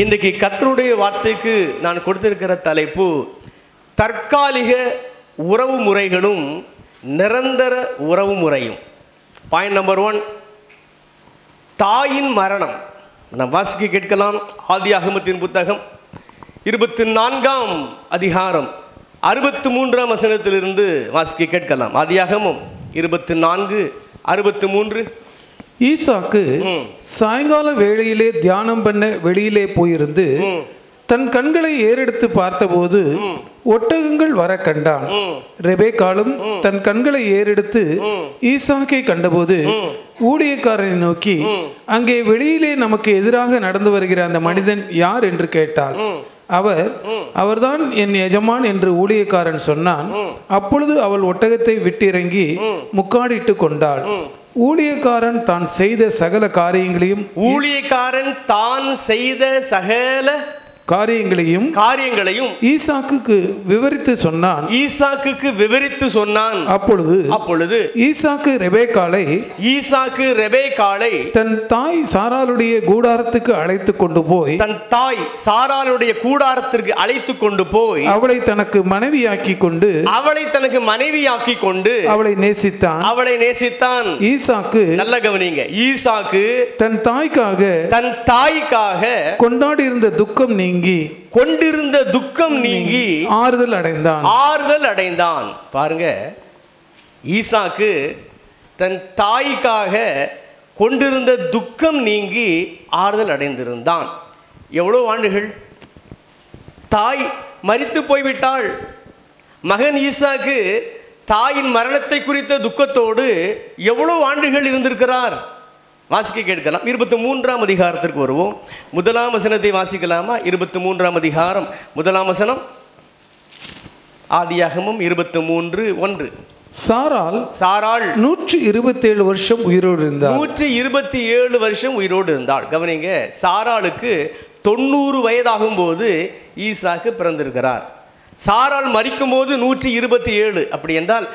இன்றைக்கு கர்த்தருடைய வார்த்தைக்கு நான் கொடுத்திருக்கிற தலைப்பு தற்காலிக உறவு முறைகளும் நிரந்தர உறவு முறையும். பாயிண்ட் நம்பர் 1, தாயின் மரணம். நாம் வாசிக்க கேட்கலாம். ஆதியாகமத்தின் புத்தகம் 24ஆம் அதிகாரம் 63ஆம் வசனத்திலிருந்து வாசிக்க கேட்கலாம். ஆதியாகமம் 24:63. ஈசாக்கு சாயங்கால வேளையிலே தியானம் பண்ண வெளியிலே போயிருந்து தன் கண்களை ஏறெடுத்து பார்த்தபோது ஒட்டகங்கள் வர கண்டான். ரெபேக்காளும் தன் கண்களை ஏறெடுத்து ஈசாக்கை கண்டபோது ஊழியக்காரனை நோக்கி, அங்கே வெளியிலே நமக்கு எதிராக நடந்து வருகிற அந்த மனிதன் யார் என்று கேட்டாள். அவர்தான் என் எஜமான் என்று ஊழியக்காரன் சொன்னான். அப்பொழுது அவள் ஒட்டகத்தை விட்டிறங்கி முக்காடிட்டு கொண்டாள். ஊழியக்காரன் தான் செய்த சகல காரியங்களையும் காரியங்களையும் ஈசாக்குக்கு விவரித்து சொன்னான். அப்பொழுது ஈசாக்கு ரெபேக்காளை தன் தாய் சாராளுடைய கூடாரத்துக்கு அழைத்து கொண்டு போய் அவளை தனக்கு மனைவியாக்கி கொண்டு அவளை நேசித்தான். ஈசாக்கு, நல்ல கவனிங்க, ஈசாக்கு தன் தாய்க்காக கொண்டிருந்த துக்கம் நீங்கி ஆறுதல் அடைந்தான். பாருங்க, ஈசாக்கு தன் தாய்க்காக கொண்டிருந்த துக்கம் நீங்கி ஆறுதல் அடைந்திருந்தான். எவ்வளவு ஆண்டுகள்? தாய் மரித்து போய்விட்டாள். மகன் ஈசாக்கு தாயின் மரணத்தை குறித்த துக்கத்தோடு எவ்வளவு ஆண்டுகள் இருந்திருக்கிறார்? வாசிக்க கேட்கலாம். 23ஆம் அதிகாரத்திற்கு வருவோம். 1ஆம் வசனத்தை வாசிக்கலாமா? 23ஆம் அதிகாரம் 1ஆம் வசனம். ஆதியாகமம் 23:1. சாராள் 127 வருஷம் உயிரோடு இருந்தாள். 127 வருஷம் உயிரோடு இருந்தாள். கவனிங்க, சாராளுக்கு 90 வயதாகும் போது ஈசாக்கு பிறந்திருக்கிறார். சாராள் மரிக்கும் போது 127. அப்படி என்றால்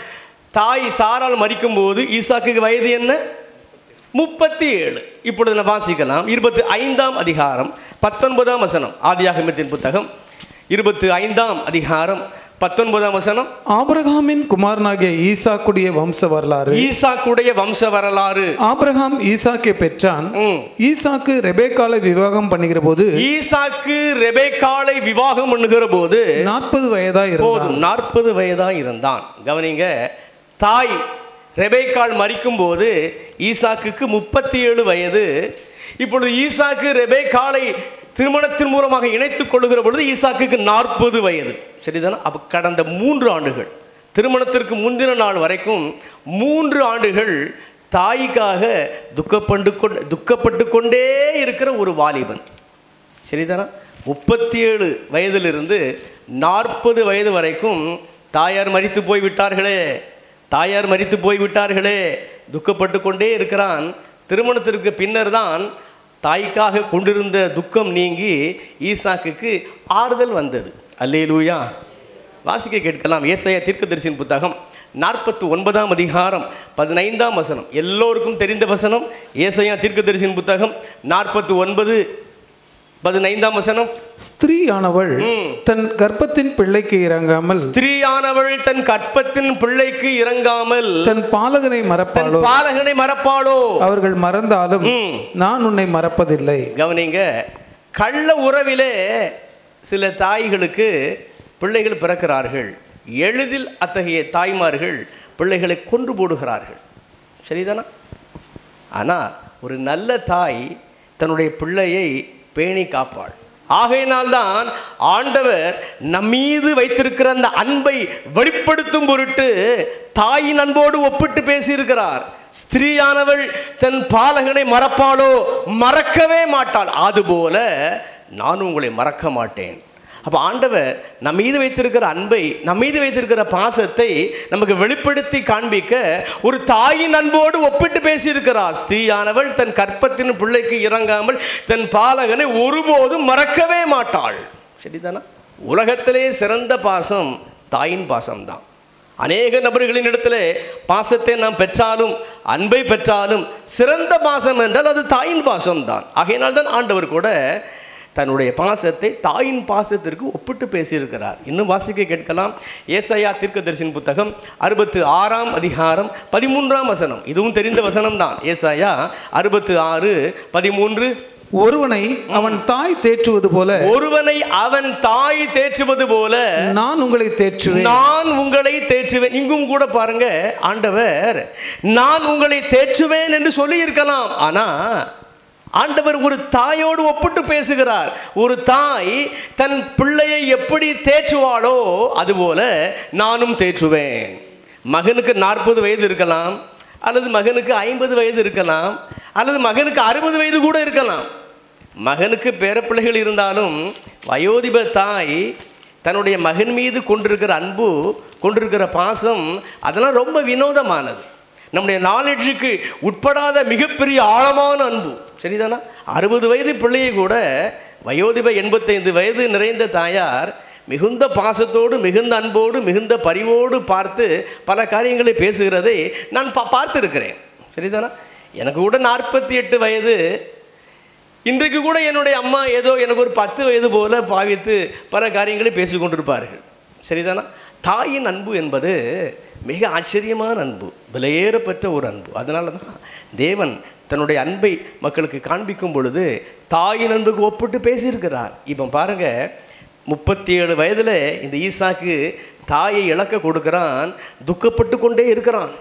தாய் சாராள் மரிக்கும் போது ஈசாக்கு வயது என்ன? 37. இப்பொழுது நான் வாசிக்கலாம். 25ஆம் அதிகாரம் 19ஆம் வசனம். ஆதியாகமத்தின் புத்தகம் 25ஆம் அதிகாரம் 19ஆம் வசனம். ஆபிரகாமின் குமாரனாகிய ஈசாக்குடைய வம்ச வரலாறு. ஆபிரகாம் ஈசாக்கை பெற்றான். ஈசாக்கு ரெபேக்காளை விவாகம் பண்ணுகிற போது 40 வயதாய் இருந்தான். கவனிங்க, தாய் ரெபேக்காள் மரிக்கும் போது ஈசாக்குக்கு 37 வயது. இப்பொழுது ஈசாக்கு ரெபேக்காளை திருமணத்தின் மூலமாக இணைத்துக் கொள்ளுகிற பொழுது ஈசாக்குக்கு 40 வயது. சரிதானே? அப்போ கடந்த 3 ஆண்டுகள், திருமணத்திற்கு முந்தின நாள் வரைக்கும் 3 ஆண்டுகள் தாய்க்காக துக்கப்பட்டு கொண்டே இருக்கிற ஒரு வாலிபன். சரிதானே? 37 வயதிலிருந்து 40 வயது வரைக்கும் தாயார் மரித்து போய்விட்டார்களே, துக்கப்பட்டு கொண்டே இருக்கிறான். திருமணத்திற்கு பின்னர் தான் தாய்க்காக கொண்டிருந்த துக்கம் நீங்கி ஈசாக்குக்கு ஆறுதல் வந்தது. அல்லேலூயா. வாசிக்க கேட்கலாம். ஏசாயா தீர்க்கதரிசியின் புத்தகம் 49ஆம் அதிகாரம் 15ஆம் வசனம். எல்லோருக்கும் தெரிந்த வசனம். ஏசாயா தீர்க்கதரிசியின் புத்தகம் 49:15ஆம் வசனம். ஸ்திரீயானவள் தன் கர்ப்பத்தின் பிள்ளைக்கு இறங்காமல் தன் பாலகனை மறப்பாளோ? அவர்கள் மறந்தாலும் நான் உன்னை மறப்பதில்லை. கவனிங்க, கள்ள உறவிலே சில தாய்களுக்கு பிள்ளைகள் பிறக்கிறார்கள். எளிதில் அத்தகைய தாய்மார்கள் பிள்ளைகளை கொன்று போடுகிறார்கள். சரிதானா? ஆனால் ஒரு நல்ல தாய் தன்னுடைய பிள்ளையை பேணி காப்பாள். ஆகையினால்தான் ஆண்டவர் நம்மீது வைத்திருக்கிற அந்த அன்பை வெளிப்படுத்தும் பொருட்டு தாயின் அன்போடு ஒப்பிட்டு பேசியிருக்கிறார். ஸ்திரீயானவள் தன் பாலகனை மறப்பாளோ? மறக்கவே மாட்டாள். அதுபோல நான் உங்களை மறக்க மாட்டேன். அப்போ ஆண்டவர் நம்ம மீது வைத்திருக்கிற அன்பை, நம்ம மீது வைத்திருக்கிற பாசத்தை நமக்கு வெளிப்படுத்தி காண்பிக்க ஒரு தாயின் அன்போடு ஒப்பிட்டு பேசியிருக்கிறார். ஸ்திரீயானவள் தன் கர்ப்பத்தின் பிள்ளைக்கு இறங்காமல் தன் பாலகனை ஒருபோதும் மறக்கவே மாட்டாள். சரிதானா? உலகத்திலே சிறந்த பாசம் தாயின் பாசம்தான். அநேக நபர்களின் இடத்துல பாசத்தை நாம் பெற்றாலும் அன்பை பெற்றாலும் சிறந்த பாசம் என்றால் அது தாயின் பாசம்தான். ஆகையினால்தான் ஆண்டவர் கூட தன்னுடைய பாசத்தை தாயின் பாசத்திற்கு ஒப்பிட்டு பேசியிருக்கிறார். இன்னும் வாசிக்க கேட்கலாம். ஏசாயா தீர்க்கதரிசியின் புத்தகம் 66ஆம் அதிகாரம் 13ஆம் வசனம். இதுவும் தெரிந்த வசனம் தான். ஏசாயா 66:13. ஒருவனை அவன் தாய் தேற்றுவது போல, ஒருவனை அவன் தாய் தேற்றுவது போல நான் உங்களை தேற்றுவேன், நான் உங்களை தேற்றுவேன். இங்கும் கூட பாருங்க, ஆண்டவர் நான் உங்களை தேற்றுவேன் என்று சொல்லி இருக்கலாம். ஆனா ஆண்டவர் ஒரு தாயோடு ஒப்பிட்டு பேசுகிறார். ஒரு தாய் தன் பிள்ளையை எப்படி தேற்றுவாளோ அதுபோல நானும் தேற்றுவேன். மகனுக்கு 40 வயது இருக்கலாம், அல்லது மகனுக்கு 50 வயது இருக்கலாம், அல்லது மகனுக்கு 60 வயது கூட இருக்கலாம். மகனுக்கு பேரப்பிள்ளைகள் இருந்தாலும் வயோதிப தாய் தன்னுடைய மகன் மீது கொண்டிருக்கிற அன்பு, கொண்டிருக்கிற பாசம், அதெல்லாம் ரொம்ப வினோதமானது. நம்முடைய நாலேஜுக்கு உட்படாத மிகப்பெரிய ஆழமான அன்பு. சரிதானா? 60 வயது பிள்ளையை கூட வயோதிப 85 வயது நிறைந்த தாயார் மிகுந்த பாசத்தோடு, மிகுந்த அன்போடு, மிகுந்த பரிவோடு பார்த்து பல காரியங்களை பேசுகிறதை நான் பார்த்துருக்கிறேன். சரிதானா? எனக்கு கூட 48 வயது. இன்றைக்கு கூட என்னுடைய அம்மா ஏதோ எனக்கு ஒரு 10 வயது போல பாவித்து பல காரியங்களை பேசிக்கொண்டிருப்பார்கள். சரிதானா? தாயின் அன்பு என்பது மிக ஆச்சரியமான அன்பு, விலையேறப்பட்ட ஒரு அன்பு. அதனால தான் தேவன் தன்னுடைய அன்பை மக்களுக்கு காண்பிக்கும் பொழுது தாயின் அன்புக்கு ஒப்பிட்டு பேசியிருக்கிறார். இப்போ பாருங்க, 37 வயதில் இந்த ஈசாக்கு தாயை இழக்க கொடுக்கிறான், துக்கப்பட்டு கொண்டே இருக்கிறான்,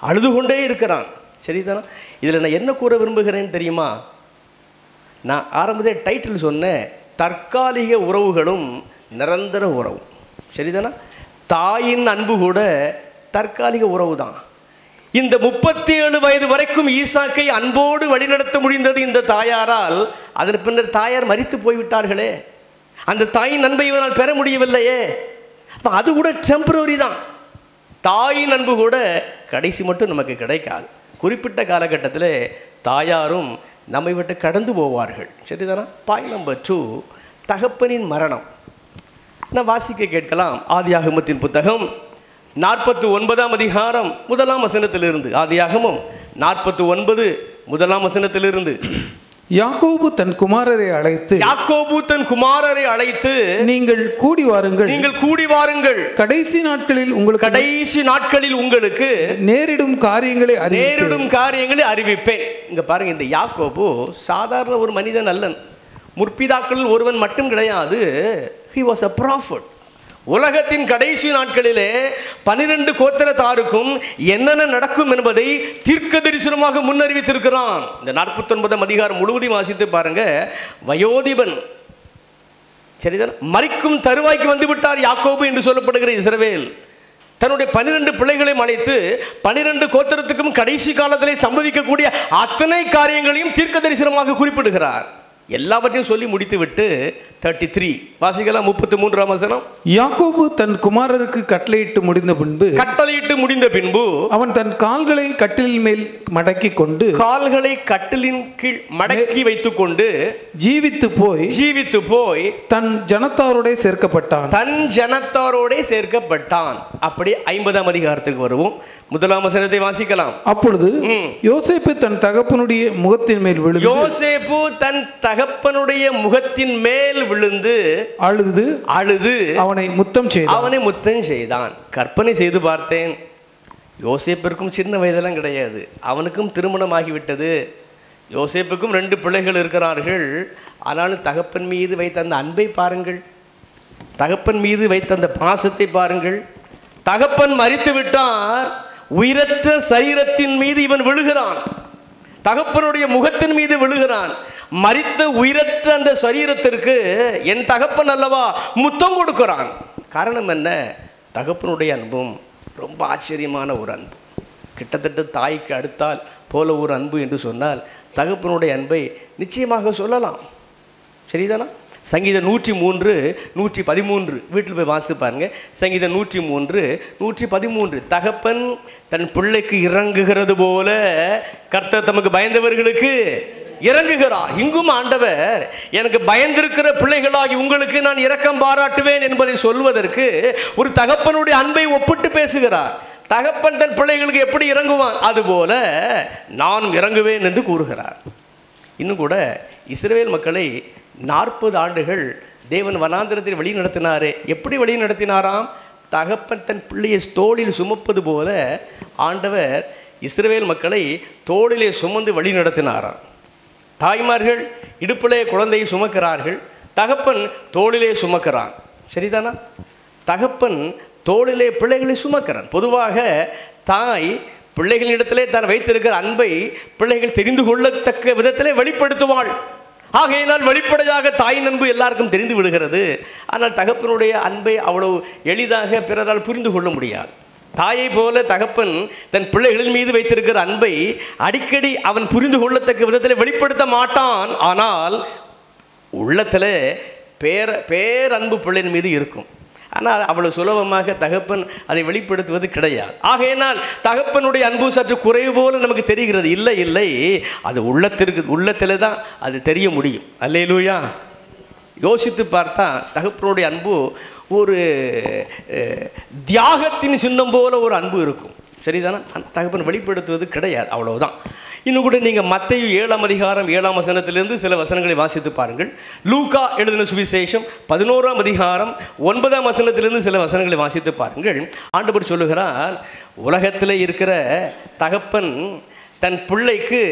அழுது கொண்டே இருக்கிறான். சரிதானா? இதில் நான் என்ன கூற விரும்புகிறேன்னு தெரியுமா? நான் ஆரம்பத்தில் டைட்டில் சொன்னேன், தற்காலிக உறவுகளும் நிரந்தர உறவும். சரிதானா? தாயின் அன்பு கூட தற்காலிக உறவு தான். இந்த 37 வயது வரைக்கும் ஈசாக்கை அன்போடு வழிநடத்த முடிந்தது இந்த தாயாரால். அதன் பின்னர் தாயார் மரித்து போய்விட்டார்களே, அந்த தாயின் அன்பை இவனால் பெற முடியவில்லையே. அப்போ அது கூட டெம்பரரி தான். தாயின் அன்பு கூட கடைசி மட்டும் நமக்கு கிடைக்காது. குறிப்பிட்ட காலகட்டத்தில் தாயாரும் நம்மை விட்டு கடந்து போவார்கள். சரிதானா? பாயிண்ட் நம்பர் 2, தகப்பனின் மரணம். நான் வாசிக்க கேட்கலாம். ஆதியாகமத்தின் புத்தகம் 49ஆம் அதிகாரம் 1ஆம் வசனத்திலிருந்து. ஆதியாகமம் 49 1ஆம் வசனத்திலிருந்து. யாக்கோபு தன் குமாரரை அழைத்து, நீங்கள் கூடி வாருங்கள், நீங்கள் கூடி வாருங்கள், கடைசி நாட்களில் உங்களுக்கு நேரிடும் காரியங்களை அறிவிப்பேன். இங்க பாருங்க, இந்த யாக்கோபு சாதாரண ஒரு மனிதன் அல்லன். முற்பிதாக்களில் ஒருவன் மட்டும் கிடையாது. he was a prophet. உலகத்தின் கடைசி நாட்களிலே 12 கோத்திரத்தாருக்கும் என்னென்ன நடக்கும் என்பதை தீர்க்க தரிசனமாக முன்னறிவித்திருக்கிறான். இந்த 49ஆம் அதிகாரம் முழுவதையும் வாசித்து பாருங்க. வயோதிபன், சரிதான், மரிக்கும் தருவாய்க்கு வந்து விட்டார் யாக்கோபு என்று சொல்லப்படுகிற இஸ்ரவேல் தன்னுடைய 12 பிள்ளைகளையும் அழைத்து 12 கோத்திரத்துக்கும் கடைசி காலத்திலே சம்பவிக்கக்கூடிய அத்தனை காரியங்களையும் தீர்க்க தரிசனமாக குறிப்பிடுகிறார். எல்லாவற்றையும் சொல்லி முடித்து விட்டு 33 வாசிக்கலாம். 33ஆம் வசனம். யாக்கோபு தன் குமாரருக்கு கட்டளையிட்டு முடிந்த பின்பு அவன் தன் கால்களை கட்டிலின் மேல் மடக்கி கொண்டு, கால்களை கட்டிலின் கீழ் மடக்கி வைத்துக் கொண்டு ஜீவித்து போய் தன் ஜனத்தாரோட சேர்க்கப்பட்டான். அப்படி 50ஆம் அதிகாரத்துக்கு வருவோம். 1ஆம் வசனத்தை வாசிக்கலாம். அப்பொழுது யோசேப்பு தன் தகப்பனுடைய முகத்தின் மேல் விழுந்து அழுது அவனை முத்தம் செய்தான். கற்பனை செய்து பார்த்தேன். யோசேப்பிற்கும் சின்ன வயதெல்லாம் கிடையாது, அவனுக்கும் திருமணம் ஆகிவிட்டது. யோசேப்புக்கும் 2 பிள்ளைகள் இருக்கிறார்கள். ஆனாலும் தகப்பன் மீது வைத்த அந்த அன்பை பாருங்கள், தகப்பன் மீது வைத்த அந்த பாசத்தை பாருங்கள். தகப்பன் மரித்து விட்டார், உயிரற்ற சரீரத்தின் மீது இவன் விழுகிறான், தகப்பனுடைய முகத்தின் மீது விழுகிறான். மரித்த உயிரற்ற அந்த சரீரத்திற்கு என் தகப்பன் அல்லவா முத்தம் கொடுக்கிறான். காரணம் என்ன? தகப்பனுடைய அன்பும் ரொம்ப ஆச்சரியமான ஒரு அன்பு. கிட்டத்தட்ட தாய்க்கு அடுத்தால் போல ஒரு அன்பு என்று சொன்னால் தகப்பனுடைய அன்பை நிச்சயமாக சொல்லலாம். சரிதானா? சங்கீதம் 103 113 வீட்டில் போய் வாசித்து பாருங்க. சங்கீதம் 103 113. தகப்பன் தன் பிள்ளைக்கு இறங்குகிறது போல கர்த்தர் தமக்கு பயந்தவர்களுக்கு இறங்குகிறார். இங்கும் ஆண்டவர் எனக்கு பயந்திருக்கிற பிள்ளைகளாகி உங்களுக்கு நான் இரக்கம் பாராட்டுவேன் என்பதை சொல்வதற்கு ஒரு தகப்பனுடைய அன்பை ஒப்பிட்டு பேசுகிறார். தகப்பன் தன் பிள்ளைகளுக்கு எப்படி இறங்குவான், அதுபோல நான் இறங்குவேன் என்று கூறுகிறார். இன்னும் கூட இஸ்ரவேல் மக்களை 40 ஆண்டுகள் தேவன் வனாந்திரத்தில் வழி நடத்தினாரே. எப்படி வழி நடத்தினாராம்? தகப்பன் தன் பிள்ளையை தோளில் சுமப்பது போல ஆண்டவர் இஸ்ரவேல் மக்களை தோளிலே சுமந்து வழி நடத்தினாராம். தாய்மார்கள் இடுப்பிலே குழந்தையை சுமக்கிறார்கள், தகப்பன் தோளிலே சுமக்கிறான். சரிதானா? தகப்பன் தோளிலே பிள்ளைகளை சுமக்கிறான். பொதுவாக தாய் பிள்ளைகளிடத்திலே தான் வைத்திருக்கிற அன்பை பிள்ளைகள் தெரிந்து கொள்ளத்தக்க விதத்திலே வெளிப்படுத்துவாள். ஆகையினால் வெளிப்படையாக தாயின் அன்பு எல்லாருக்கும் தெரிந்து விடுகிறது. ஆனால் தகப்பனுடைய அன்பை அவ்வளவு எளிதாக பிறரால் புரிந்து கொள்ள முடியாது. தாயை போல தகப்பன் தன் பிள்ளைகளின் மீது வைத்திருக்கிற அன்பை அடிக்கடி அவன் புரிந்து கொள்ளத்தக்க விதத்தில் வெளிப்படுத்த மாட்டான். ஆனால் உள்ளத்தில் பேரன்பு பிள்ளையின் மீது இருக்கும். ஆனால் அவ்வளவு சுலபமாக தகப்பன் அதை வெளிப்படுத்துவது கிடையாது. ஆகையினால் தகப்பனுடைய அன்பு சற்று குறைவு போல நமக்கு தெரிகிறது. இல்லை இல்லை, அது உள்ளத்தில் தான் அது தெரிய முடியும். அல்லேலூயா. யோசித்து பார்த்தா தகப்பனுடைய அன்பு ஒரு தியாகத்தின் சின்னம் போல ஒரு அன்பு இருக்கும். சரிதானா? அந்த தகப்பன் வெளிப்படுத்துவது கிடையாது, அவ்வளவுதான். இன்னும் கூட நீங்கள் மத்தேயு 7ஆம் அதிகாரம் 7ஆம் வசனத்திலிருந்து சில வசனங்களை வாசித்து பாருங்கள். லூக்கா எழுதின சுவிசேஷம் 11ஆம் அதிகாரம் 9ஆம் வசனத்திலிருந்து சில வசனங்களை வாசித்து பாருங்கள். ஆண்டவர் சொல்லுகிறார், உலகத்தில் இருக்கிற தகப்பன் தன் பிள்ளைக்கு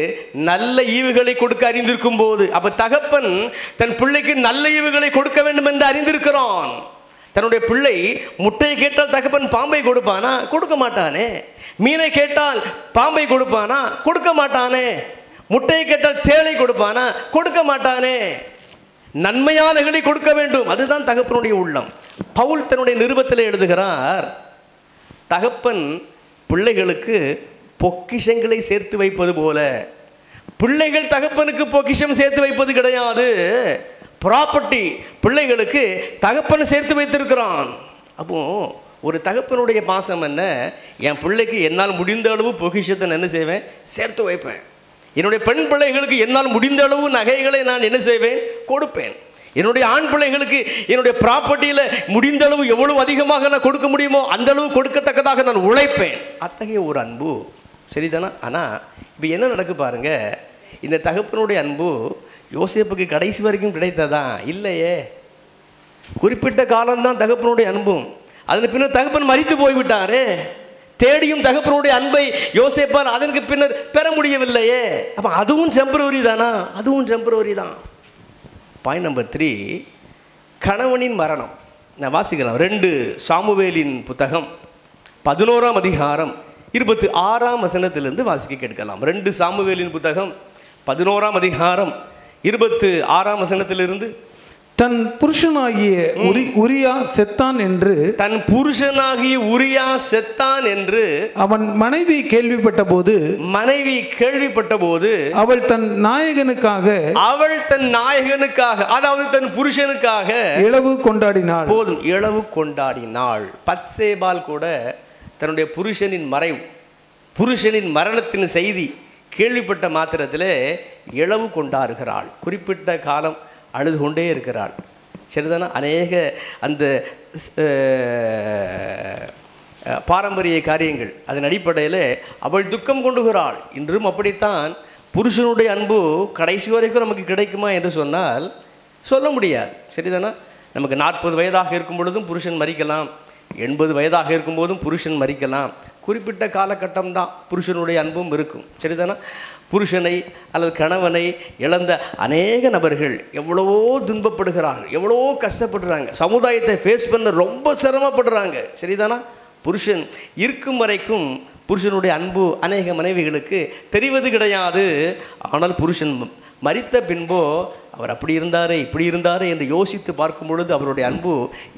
நல்ல ஈவுகளை கொடுக்க அறிந்திருக்கும் போது, அப்ப தகப்பன் தன் பிள்ளைக்கு நல்ல ஈவுகளை கொடுக்க வேண்டும் என்று அறிந்திருக்கிறான். தன்னுடைய பிள்ளை முட்டையை கேட்டால் தகப்பன் பாம்பை கொடுப்பானா? கொடுக்க மாட்டானே. மீனை கேட்டால் பாம்பை கொடுப்பானா? கொடுக்க மாட்டானே. முட்டையை கேட்டால் தேளை கொடுப்பானா? கொடுக்க மாட்டானே. நன்மையானகளை கொடுக்க வேண்டும், அதுதான் தகப்பனுடைய உள்ளம். பவுல் தன்னுடைய நிருபத்தில் எழுதுகிறார், தகப்பன் பிள்ளைகளுக்கு பொக்கிஷங்களை சேர்த்து வைப்பது போல. பிள்ளைகள் தகப்பனுக்கு பொக்கிஷம் சேர்த்து வைப்பது கிடையாது. ப்ராப்பர்ட்டி பிள்ளைகளுக்கு தகப்பன் சேர்த்து வைத்திருக்கிறான். அப்போ ஒரு தகப்பனுடைய பாசம் என்ன? என் பிள்ளைக்கு என்னால் முடிந்த அளவு பொக்கிஷத்தை என்ன செய்வேன்? சேர்த்து வைப்பேன். என்னுடைய பெண் பிள்ளைகளுக்கு என்னால் முடிந்த அளவு நகைகளை நான் என்ன செய்வேன்? கொடுப்பேன். என்னுடைய ஆண் பிள்ளைகளுக்கு என்னுடைய ப்ராப்பர்ட்டியில் முடிந்த அளவு எவ்வளவு அதிகமாக நான் கொடுக்க முடியுமோ அந்த அளவு கொடுக்கத்தக்கதாக நான் உழைப்பேன். அத்தகைய ஒரு அன்பு. சரிதானா? ஆனால் இப்போ என்ன நடக்கு பாருங்க, இந்த தகப்பனுடைய அன்பு யோசேப்புக்கு கடைசி வரைக்கும் கிடைத்ததா? இல்லையே. குறிப்பிட்ட காலம்தான் தகப்பனுடைய அன்பும். அதன் பின்னர் தகப்பன் மரித்து போய்விட்டாரே. தேடியும் தகப்பனுடைய அன்பை யோசேப்பால் அதற்கு பின்னர் பெற முடியவில்லையே. அப்போ அதுவும் டெம்பரவரி தானா? அதுவும் டெம்பரவரி தான். பாயிண்ட் நம்பர் 3, கணவனின் மரணம். நான் வாசிக்கலாம். 2 சாமுவேலின் புத்தகம் 11ஆம் அதிகாரம் 26ஆம் வசனத்திலிருந்து வாசிக்க கேட்கலாம். 2 சாமுவேலின் புத்தகம் 11ஆம் அதிகாரம் 26ஆம் வசனத்திலிருந்து, தன் புருஷனாகிய உரியா செத்தான் என்று, தன் புருஷனாகிய உரியா செத்தான் என்று அவன் மனைவி கேள்விப்பட்ட போது அவள் தன் நாயகனுக்காக அதாவது தன் புருஷனுக்காக இளவு கொண்டாடினாள். போதும், இளவு கொண்டாடினாள். பத்சேபால் கூட தன்னுடைய புருஷனின் மரணத்தின் செய்தி கேள்விப்பட்ட மாத்திரத்தில் இளவு கொண்டாடுகிறாள். குறிப்பிட்ட காலம் அழுது கொண்டே இருக்கிறாள். சரிதானா? அநேக அந்த பாரம்பரிய காரியங்கள் அதன் அடிப்படையில் அவள் துக்கம் கொண்டுகிறாள். இன்றும் அப்படித்தான். புருஷனுடைய அன்பு கடைசி வரைக்கும் நமக்கு கிடைக்குமா என்று சொன்னால் சொல்ல முடியாது. சரிதானா? நமக்கு 40 வயதாக இருக்கும் பொழுதும் புருஷன் மரிக்கலாம், 80 வயதாக இருக்கும்போதும் புருஷன் மரிக்கலாம். குறிப்பிட்ட காலகட்டம் தான் புருஷனுடைய அன்பும் இருக்கும். சரிதானா? புருஷனை அல்லது கணவனை இழந்த அநேக நபர்கள் எவ்வளவோ துன்பப்படுகிறார்கள், எவ்வளவோ கஷ்டப்படுறாங்க, சமுதாயத்தை ஃபேஸ் பண்ண ரொம்ப சிரமப்படுறாங்க. சரிதானா? புருஷன் இருக்கும் வரைக்கும் புருஷனுடைய அன்பு அநேக மனைவிகளுக்கு தெரிவது கிடையாது. ஆனால் புருஷன் மரித்த பின்போ அவர் அப்படி இருந்தாரே இப்படி இருந்தாரே என்று யோசித்து பார்க்கும் பொழுது அவருடைய அன்பு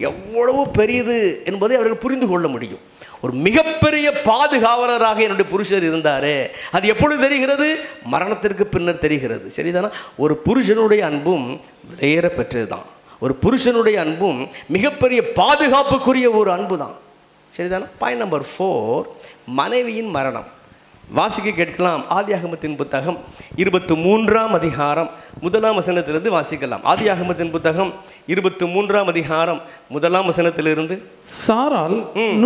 எவ்வளவு பெரியது என்பதை அவர்கள் புரிந்து கொள்ள முடியும். ஒரு மிகப்பெரிய பாதுகாவலராக என்னுடைய புருஷர் இருந்தாரே, அது எப்பொழுது தெரிகிறது? மரணத்திற்கு பின்னர் தெரிகிறது. சரிதானா? ஒரு புருஷனுடைய அன்பும் வேற பெற்றது தான். ஒரு புருஷனுடைய அன்பும் மிகப்பெரிய பாதுகாப்புக்குரிய ஒரு அன்பு தான். சரிதானா? பாயிண்ட் நம்பர் 4, மனைவியின் மரணம். வாசிக்க கேட்கலாம். ஆதியாகமத்தின் புத்தகம் 23ஆம் அதிகாரம் 1ஆம் வசனத்திலிருந்து வாசிக்கலாம். ஆதியாகமத்தின் புத்தகம் 23ஆம் அதிகாரம் 1ஆம் வசனத்திலிருந்து, சாராள்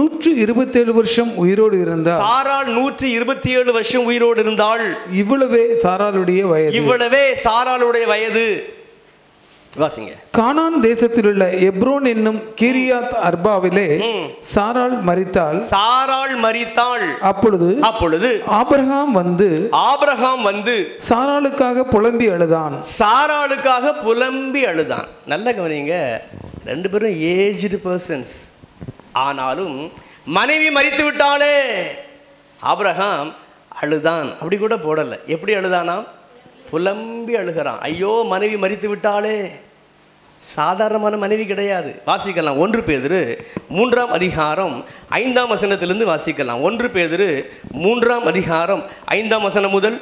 127 வருஷம் உயிரோடு இருந்தாள். சாராள் 127 வருஷம் உயிரோடு இருந்தாள். இவ்வளவே சாராளுடைய வயது. வாசிங்க. கானான் தேசத்திலுள்ள எப்ரோன் என்னும் கீரியாத் அர்பாவிலே சாராள் மரித்தாள். அப்பொழுது ஆபிரகாம் வந்து சாராளுக்காக புலம்பி அழுதான். நல்ல கவனிங்க, ரெண்டு பேரும் ஏஜ்டு பர்சன்ஸ். ஆனாலும் மனைவி மரித்து விட்டாளே, ஆபிரகாம் அழுதான். அப்படி கூட போடல. எப்படி அழுதானாம்? புலம்பி அழுகிறான். ஐயோ, மனைவி மரித்து விட்டாளே. சாதாரணமான மனைவி கிடையாது. வாசிக்கலாம் 1 பேதுரு 3ஆம் அதிகாரம் 5ஆம் வசனத்திலிருந்து வாசிக்கலாம். 1 பேதுரு 3ஆம் அதிகாரம் 5ஆம் வசனம் முதல்.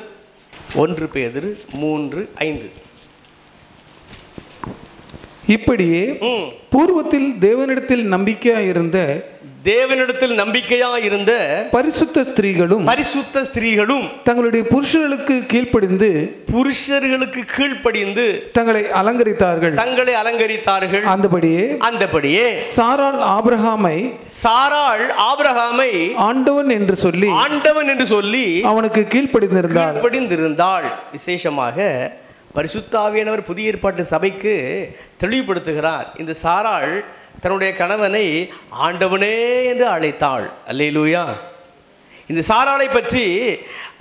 1 பேதுரு 3:5. இப்படியே பூர்வத்தில் தேவனிடத்தில் நம்பிக்கையாயிருந்த பரிசுத்த ஸ்திரீகளும் தங்களுடைய புருஷர்களுக்கு கீழ்ப்படிந்து தங்களை அலங்கரித்தார்கள். அந்தபடியே சாராள் ஆபிரகாமை ஆண்டவன் என்று சொல்லி அவனுக்கு கீழ்ப்படிந்திருந்தாள். விசேஷமாக பரிசுத்த ஆவியானவர் புதிய ஏற்பாட்டு சபைக்கு தெளிவுபடுத்துகிறார். இந்த சாராள் தன்னுடைய கணவனை ஆண்டவனே என்று அழைத்தாள். அல்லேலூயா. இந்த சாராளை பற்றி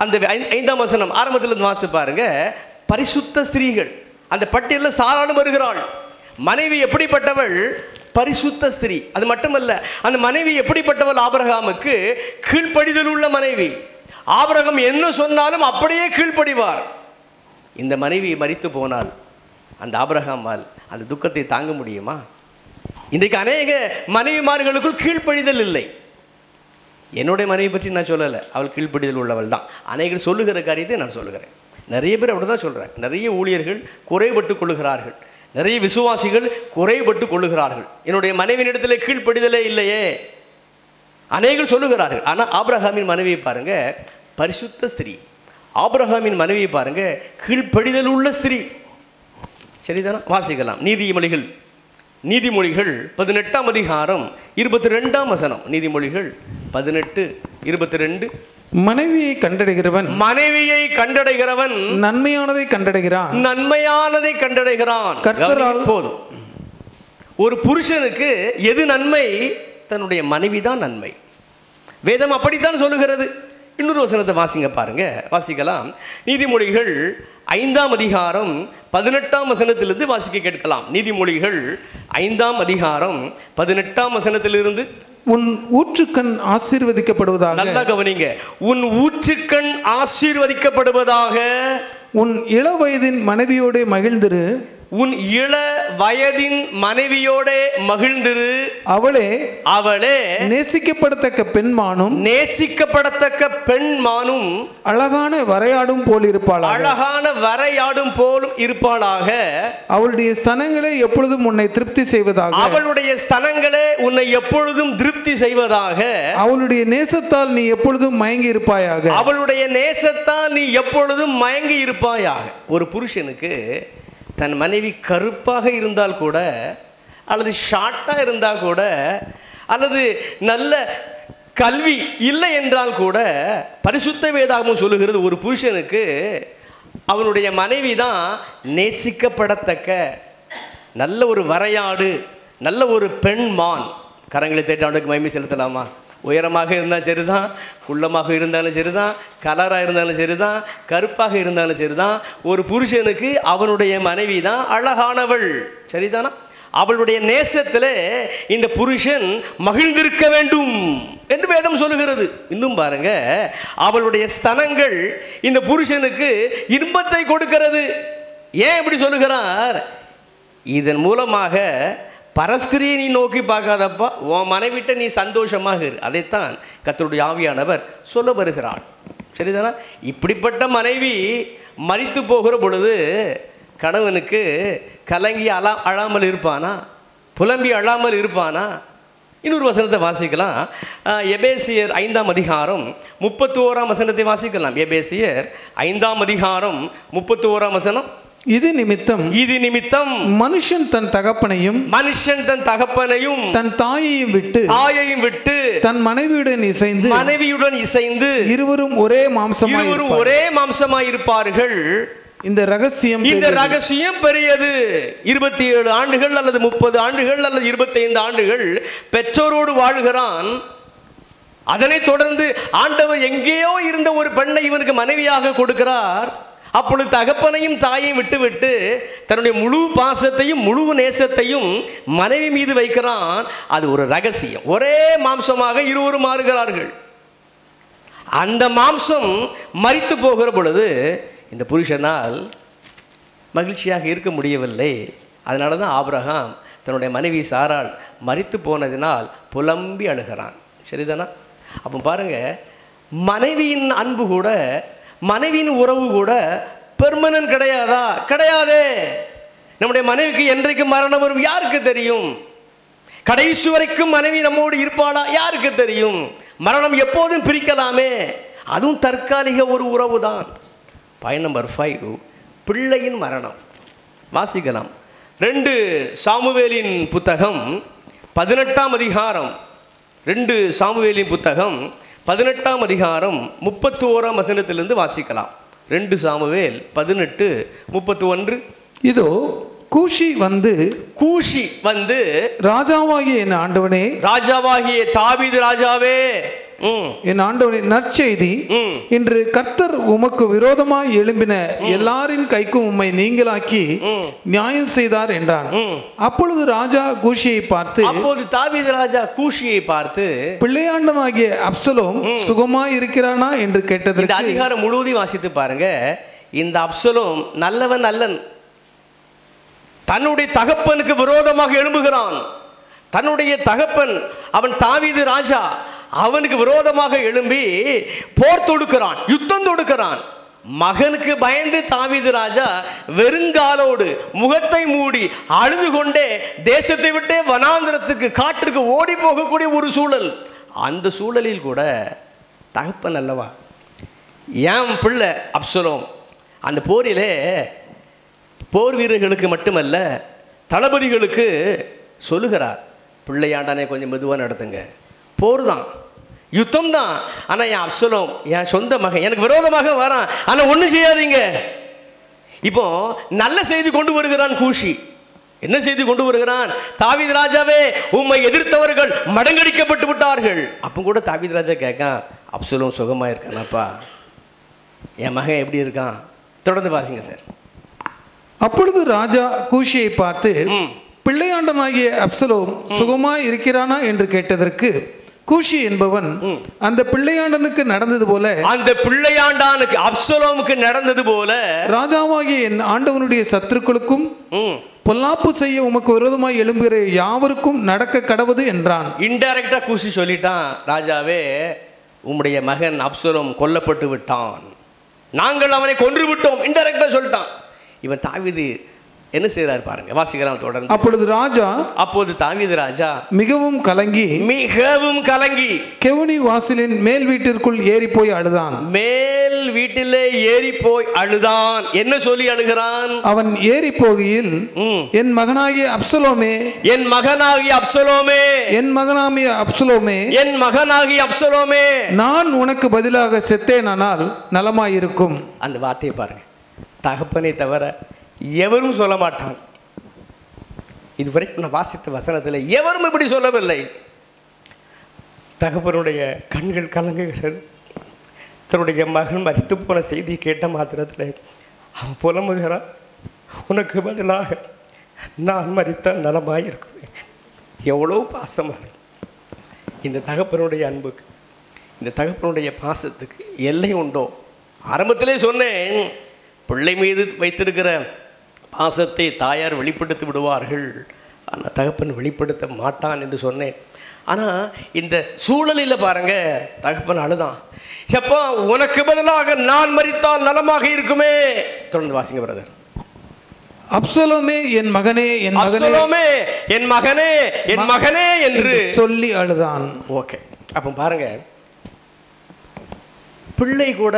அந்த 5ஆம் வசனம் ஆரம்பத்தில் வாசி பாருங்க. பரிசுத்த ஸ்திரீகள் அந்த பட்டியலில் சாராளும் வருகிறாள். மனைவி எப்படிப்பட்டவள்? பரிசுத்த ஸ்திரீ. அது மட்டுமல்ல, அந்த மனைவி எப்படிப்பட்டவள்? ஆபிரகாமுக்கு கீழ்ப்படிதல் உள்ள மனைவி. ஆபிரகாம் என்ன சொன்னாலும் அப்படியே கீழ்ப்படிவார். இந்த மனைவி மரித்து போனால் அந்த ஆபிரகாமால் அந்த துக்கத்தை தாங்க முடியுமா? இன்றைக்கு அநேக மனைவிமார்களுக்குள் கீழ்ப்படிதல் இல்லை. என்னுடைய மனைவி பற்றி நான் சொல்லலை, அவள் கீழ்ப்படிதல் உள்ளவள் தான். அநேகர் சொல்லுகிற காரியத்தை நான் சொல்லுகிறேன். நிறைய பேர் அப்படி தான் சொல்கிறேன். நிறைய ஊழியர்கள் குறைபட்டு கொள்ளுகிறார்கள், நிறைய விசுவாசிகள் குறைபட்டு கொள்ளுகிறார்கள். என்னுடைய மனைவியிடத்தில் கீழ்ப்படிதலே இல்லையே அநேகர் சொல்லுகிறார்கள். ஆனால் ஆபிரகாமின் மனைவியை பாருங்க, பரிசுத்த ஸ்திரீ. ஆபிரகாமின் மனைவியை பாருங்க, கீழ்ப்படிதல் உள்ள ஸ்திரீ. சரிதானா? வாசிக்கலாம். நீதிமொழிகள் 18ஆம் அதிகாரம் 22ஆம் வசனம். நீதிமொழிகள் 18:22. மனைவியை கண்டடைகிறவன் நன்மையானதை கண்டடைகிறான். கர்த்தரால் போதும். ஒரு புருஷனுக்கு எது நன்மை? தன்னுடைய மனைவி தான் நன்மை. வேதம் அப்படித்தான் சொல்லுகிறது. இன்னொரு வசனத்தை வாசிங்க பாருங்க. வாசிக்கலாம். நீதிமொழிகள் 5ஆம் அதிகாரம் 18ஆம் வசனத்திலிருந்து வாசிக்க கேட்கலாம். நீதிமொழிகள் 5ஆம் அதிகாரம் 18ஆம் வசனத்திலிருந்து. உன் ஊற்றுக்கண் ஆசீர்வதிக்கப்படுவதாக. நல்லா கவனிங்க. உன் ஊற்றுக்கண் ஆசீர்வதிக்கப்படுவதாக. உன் இளவயதின் மனைவியோட மகிழ்ந்திரு. உன் இள வயதின் மனைவியோட மகிழ்ந்திரு. அவளே நேசிக்கப்படத்தக்க பெண்மானும் அழகான வரையாடும் போல் இருப்பாளாக. அவளுடைய ஸ்தனங்களே எப்பொழுதும் உன்னை திருப்தி செய்வதாக. அவளுடைய நேசத்தால் நீ எப்பொழுதும் மயங்கி இருப்பாயாக. ஒரு புருஷனுக்கு தன் மனைவி கருப்பாக இருந்தால் கூட, அல்லது ஷார்ட்டாக இருந்தால் கூட, அல்லது நல்ல கல்வி இல்லை என்றால் கூட, பரிசுத்த வேதாகமம் சொல்லுகிறது ஒரு புருஷனுக்கு அவனுடைய மனைவி தான் நேசிக்கப்படத்தக்க நல்ல ஒரு வரையாடு, நல்ல ஒரு பெண்மான். கரங்களை தேடி அவனுக்கு மகிமை செலுத்தலாமா? உயரமாக இருந்தாலும் சரிதான், குள்ளமாக இருந்தாலும் சரிதான், கலராக இருந்தாலும் சரிதான், கருப்பாக இருந்தாலும் சரிதான், ஒரு புருஷனுக்கு அவனுடைய மனைவி தான் அழகானவள். சரிதானா? அவளுடைய நேசத்தில் இந்த புருஷன் மகிழ்ந்திருக்க வேண்டும் என்று வேதம் சொல்லுகிறது. இன்னும் பாருங்க, அவளுடைய ஸ்தனங்கள் இந்த புருஷனுக்கு இன்பத்தை கொடுக்கிறது. ஏன் இப்படி சொல்லுகிறார்? இதன் மூலமாக பரஸ்திரியை நீ நோக்கி பார்க்காதப்பா, உன் மனைவிட்ட நீ சந்தோஷமாக இரு. அதைத்தான் கர்த்தருடைய ஆவியானவர் சொல்ல வருகிறாள். சரிதானா? இப்படிப்பட்ட மனைவி மரித்து போகிற பொழுது கணவனுக்கு கலங்கி அழாமல் இருப்பானா? புலம்பி அழாமல் இருப்பானா? இன்னொரு வசனத்தை வாசிக்கலாம். எபேசியர் 5ஆம் அதிகாரம் 31ஆம் வசனத்தை வாசிக்கலாம். எபேசியர் 5ஆம் அதிகாரம் 31ஆம் வசனம். இது நிமித்தம் மனுஷன் தன் தகப்பனையும் தன் தாயையும் விட்டு தன் மனைவியுடன் இசைந்து இருவரும் ஒரே மாம்சமாய் இருப்பார்கள். இந்த ரகசியம் பெரியது. 27 ஆண்டுகள் அல்லது 30 ஆண்டுகள் அல்லது 25 ஆண்டுகள் பெற்றோரோடு வாழ்கிறான். அதனைத் தொடர்ந்து ஆண்டவர் எங்கேயோ இருந்த ஒரு பெண்ணை இவனுக்கு மனைவியாக கொடுக்கிறார். அப்பொழுது தகப்பனையும் தாயையும் விட்டுவிட்டு தன்னுடைய முழு பாசத்தையும் முழு நேசத்தையும் மனைவி மீது வைக்கிறான். அது ஒரு ரகசியம். ஒரே மாம்சமாக இருவரும் மாறுகிறார்கள். அந்த மாம்சம் மரித்து போகிற பொழுது இந்த புருஷனால் மகிழ்ச்சியாக இருக்க முடியவில்லை. அதனால தான் ஆபிரகாம் தன்னுடைய மனைவி சாராள் மரித்து போனதினால் புலம்பி அழுகிறான். சரிதானா? அப்போ பாருங்க, மனைவியின் அன்பு கூட, மனைவியின் உறவு கூட பெர்மனன்ட் கிடையாதா? கிடையாதே. நம்முடைய மனைவிக்கு என்றைக்கு மரணம் வரும் யாருக்கு தெரியும்? கடைசி வரைக்கும் மனைவி நம்மோடு இருப்பாளா? யாருக்கு தெரியும்? மரணம் எப்போதும் பிரிக்கலாமே. அதுவும் தற்காலிக ஒரு உறவு தான். பாயிண்ட் நம்பர் 5, பிள்ளையின் மரணம். வாசிக்கலாம். 2 சாமுவேலின் புத்தகம் 18ஆம் அதிகாரம். 2 சாமுவேலின் புத்தகம் 18ஆம் அதிகாரம் 31ஆம் வசனத்திலிருந்து வாசிக்கலாம். 2 சாமுவேல் 18:31. இதோ கூஷி வந்து ராஜாவாகிய என் ஆண்டவனே, ராஜாவாகிய தாவீது ராஜாவே, என் ஆண்டவனே, நற்செய்தி, இன்று கர்த்தர் உமக்கு விரோதமாய் எழும்பின எல்லாரின் கைக்கும் உம்மை நீங்களாக்கி நியாயம் செய்தார் என்றான். அப்பொழுது ராஜா கூஷியை பார்த்து, அப்போது தாவீது ராஜா கூஷியை பார்த்து, பிள்ளையாண்டனாகிய அப்சலோம் சுகமாய் இருக்கிறானா என்று கேட்டதற்கு, இந்த அதிகாரம் முழுவதையும் வாசித்து பாருங்க. இந்த அப்சலோம் நல்லவன் அல்லன். தன்னுடைய தகப்பனுக்கு விரோதமாக எழும்புகிறான். தன்னுடைய தகப்பன் அவன் தாவீது ராஜா, அவனுக்கு விரோதமாக எழும்பி போர் தொடுக்கிறான், யுத்தம் தொடுக்கிறான். மகனுக்கு பயந்து தாவீது ராஜா வெறுங்காலோடு முகத்தை மூடி அழுது கொண்டே தேசத்தை விட்டே வனாந்திரத்துக்கு காற்றுக்கு ஓடி போகக்கூடிய ஒரு சூழல். அந்த சூழலில் கூட தகப்பன் அல்லவா, என் பிள்ளை அப்சலோம் அந்த போரிலே போர் வீரர்களுக்கு மட்டுமல்ல தளபதிகளுக்கு சொல்லுகிறார், பிள்ளையாண்டானே கொஞ்சம் மெதுவாக நடத்துங்க, போர் தான், யுத்தம் தான். ஆனால் என் அப்சலோம் என் சொந்த மகன் எனக்கு விரோதமாக வரான், ஆனால் ஒன்றும் செய்யாதீங்க. இப்போ நல்ல செய்தி கொண்டு வருகிறான் கூஷி. என்ன செய்தி கொண்டு வருகிறான்? தாவீது ராஜாவே, உம்மை எதிர்த்தவர்கள் மடங்கடிக்கப்பட்டு விட்டார்கள். அப்போ கூட தாவீது ராஜா கேட்கான், அப்சலோம் சுகமாக இருக்கானாப்பா, என் மகன் எப்படி இருக்கான்? தொடர்ந்து வாசிங்க சார். அப்பொழுது ராஜா கூஷியை பார்த்து, பிள்ளையாண்டனாகிய அப்சலோம் சுகமாய் இருக்கிறானா என்று கேட்டதற்கு, கூஷி என்பவன் அந்த பிள்ளையாண்டனுக்கு நடந்தது போல, அந்த பிள்ளையாண்டானுக்கு அப்சலோமுக்கு நடந்தது போல ராஜாவாகிய என் ஆண்டவனுடைய சத்துருக்களுக்கும் பொல்லாப்பு செய்ய உமக்கு விரோதமாய் எழும்புகிற யாவருக்கும் நடக்க கடவுது என்றான். இன்டைரக்டா கூஷி சொல்லிட்டான், ராஜாவே உம்முடைய மகன் அப்சலோம் கொல்லப்பட்டு விட்டான், நாங்கள் அவனை கொன்று விட்டோம். இன்டைரக்டா சொல்லிட்டான். இவன் தாவீது என்ன செய்யறாரு பாருங்க, வாசிக்கலாம் தொடர்ந்து. அப்போது தாவீது ராஜா மிகவும் கலங்கி கெவுனி வாசலின் மேல் வீட்டிற்குள் ஏறி போய் அழுதான். மேல் வீட்டிலே ஏறி போய் அழுதான். என்ன சொல்லி அழுகிறான்? அவன் ஏறி போகையில், என் மகனாகிய அப்சலோமே, என் மகனாகிய அப்சலோமே, என் மகனாகிய அப்சலோமே, என் மகனாகிய அப்சலோமே, நான் உனக்கு பதிலாக செத்தேனானால் நலமாயிருக்கும். அந்த வார்த்தையை பாருங்க. தகப்பனை தவிர எவரும் சொல்ல மாட்டான். இதுவரைக்கும் நான் வாசித்த வசனத்தில் எவரும் இப்படி சொல்லவில்லை. தகப்பனுடைய கண்கள் கலங்குகிறது. தன்னுடைய மகன் மரித்து போன செய்தி கேட்ட மாத்திரத்தில் அவன் புலம்புகிறான், உனக்கு பதிலாக நான் மரித்தால் நலமாயிருக்குவேன். எவ்வளோ பாசமாக இந்த தகப்பனுடைய அன்புக்கு, இந்த தகப்பனுடைய பாசத்துக்கு எல்லை உண்டோ? ஆரம்பத்திலே சொன்னேன், பிள்ளை மீது வைத்திருக்கிற பாசத்தை தாயார் வெளிப்படுத்தி விடுவார்கள், ஆனால் தகப்பன் வெளிப்படுத்த மாட்டான் என்று சொன்னேன். ஆனால் இந்த சூழலில் பாருங்க, தகப்பன் அழுதான், எப்பா உனக்கு பதிலாக நான் மரித்தால் நலமாக இருக்குமே. தொடர்ந்து வாசிங்க பிரதர். அப்சலோமே என் மகனே, என் அப்சலோமே என் மகனே, என் மகனே என்று சொல்லி அழுதான். ஓகே, அப்போ பாருங்க, பிள்ளை கூட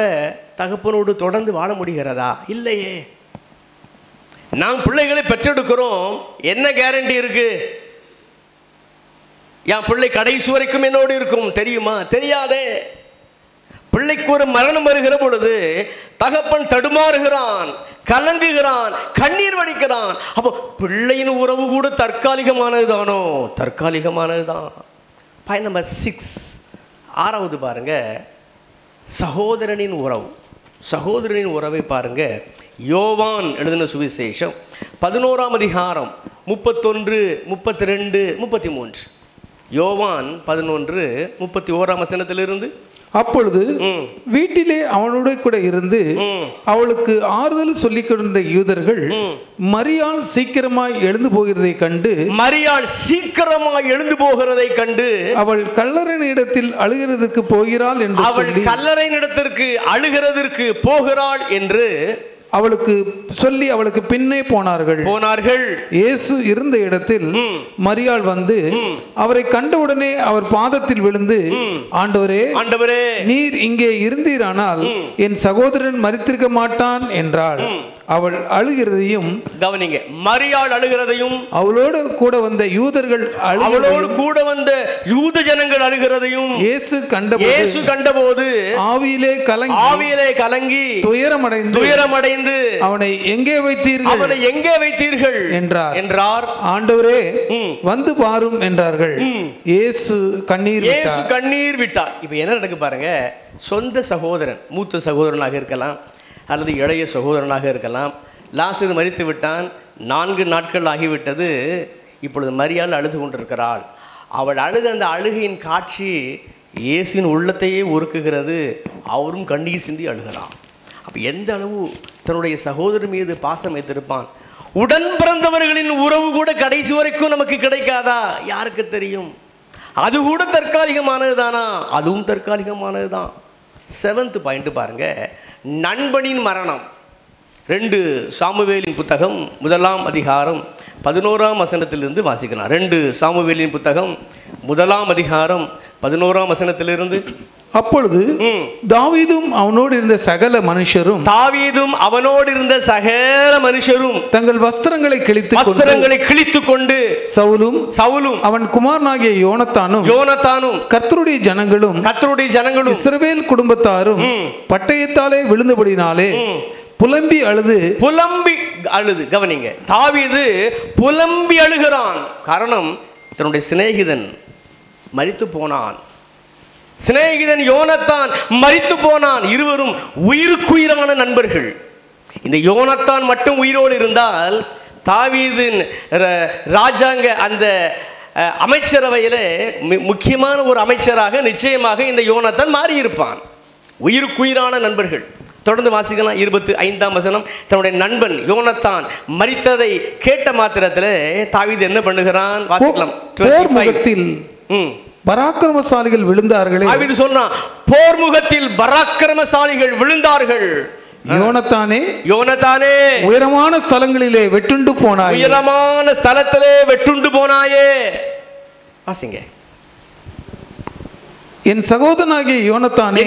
தகப்பனோடு தொடர்ந்து வாழ முடிகிறதா? இல்லையே. நாம் பிள்ளைகளை பெற்றெடுக்கிறோம், என்ன கேரண்டி இருக்கு? என் பிள்ளை கடைசி வரைக்கும் என்னோடு இருக்கும் தெரியுமா? தெரியாதே. பிள்ளைக்கு ஒரு மரணம் வருகிற பொழுது தகப்பன் தடுமாறுகிறான், கலங்குகிறான், கண்ணீர் வடிக்கிறான். அப்போ பிள்ளையின் உறவு கூட தற்காலிகமானதுதானோ? தற்காலிகமானதுதான். பாயிண்ட் நம்பர் 6, 6வது பாருங்க, சகோதரனின் உறவு. சகோதரனின் உறவை பாருங்க. யோவான் எழுதின சுவிசேஷம் 11ஆம் அதிகாரம் 31, 32, 33. யோவான் 11, 31ஆம் வசனத்திலிருந்து. அப்பொழுது வீட்டிலே அவனோட கூட இருந்து அவளுக்கு ஆறுதல் சொல்லிக் கொண்டிருந்த யூதர்கள் மரியாள் சீக்கிரமாய் எழுந்து போகிறதை கண்டு அவள் கல்லறையினிடத்தில் அழுகிறதற்கு போகிறாள் என்று என்று அவளுக்கு சொல்லி அவளுக்கு பின்னே போனார்கள். இயேசு இருந்த இடத்தில் மரியாள் வந்து அவரை கண்டவுடனே அவர் பாதத்தில் விழுந்து, ஆண்டவரே, நீர் இங்கே இருந்தீரானால் என் சகோதரன் மரித்திருக்க மாட்டான் என்றாள். அவள் அழுகிறதையும் கவனிங்க. மரியாள் அழுகிறதையும் அவளோடு கூட வந்த யூதர்கள் யூத ஜனங்கள் அழுகிறதையும் இயேசு கண்டபோது ஆவியிலே கலங்கி துயரமடைந்து அவனை எங்கே வைத்தீர்கள் என்றார். ஆண்டவரே, வந்து பாரும் என்றார்கள். இயேசு கண்ணீர் விட்டார். இப்போ என்ன நடக்கு பாருங்க. சொந்த சகோதரன், மூத்த சகோதரனாக இருக்கலாம் அல்லது இளைய சகோதரனாக இருக்கலாம். லாசரு மரித்து விட்டான், 4 நாட்கள் ஆகிவிட்டது. இப்பொழுது மரியாள் அழுது கொண்டிருக்கிறாள். அவள் அழுத அந்த அழுகையின் காட்சி இயேசுவின் உள்ளத்தையே உருக்குகிறது. அவரும் கண்ணீர் சிந்தி அழுகிறான். அப்போ எந்த அளவு தன்னுடைய சகோதரன் மீது பாசம் வைத்திருப்பான். உடன் பிறந்தவர்களின் உறவு கூட கடைசி வரைக்கும் நமக்கு கிடைக்காதா? யாருக்கு தெரியும்? அது கூட தற்காலிகமானது தானா? அதுவும் தற்காலிகமானது தான். 7th பாயிண்ட் பாருங்க, நண்பனின் மரணம். 2 சாமுவேலின் புத்தகம் 1ஆம் அதிகாரம் 11ஆம் வசனத்திலிருந்து வாசிக்கலாம். 2 சாமுவேலின் புத்தகம் 1ஆம் அதிகாரம் 11ஆம் வசனத்திலிருந்து. அப்பொழுது தாவீதும் அவனோடு இருந்த சகல மனுஷரும் தங்கள் வஸ்திரங்களை கிழித்துக் கொண்டு சவுலும் அவன் குமாரனாகிய யோனத்தானும் கர்த்தருடைய ஜனங்களும் இஸ்ரவேல் குடும்பத்தாரும் பட்டயத்தாலே விழுந்தபடினாலே புலம்பி அழுது. கவனிங்க, தாவீது புலம்பி அழுகிறான். காரணம், தன்னுடைய சிநேகிதன் மரித்து போனான். சிநேகிதன் யோனத்தான் மரித்து போனான். இருவரும் உயிருக்குயிரான நண்பர்கள். இந்த யோனத்தான் மட்டும் உயிரோடு இருந்தால் தாவீதின் ராஜாங்க அந்த அமைச்சரவையில் முக்கியமான ஒரு அமைச்சராக நிச்சயமாக இந்த யோனத்தான் மாறியிருப்பான். உயிருக்குயிரான நண்பர்கள். தொடர்ந்து வாசிக்கலாம். 25ஆம் வசனம். தன்னுடைய நண்பன் யோனத்தான் மரித்ததை கேட்ட மாத்திரத்தில் தாவீது என்ன பண்ணுகிறான்? வாசிக்கலாம். பராக்கிரமசாலிகள் விழுந்தார்களே. தாவீது சொன்னான், போர் முகத்தில் பராக்கிரமசாலிகள் விழுந்தார்கள். யோனத்தானே, உயரமான ஸ்தலங்களிலே வெட்டுண்டு போனாயே. வாசிங்க. என் சகோதரனாகிய யோனத்தானே,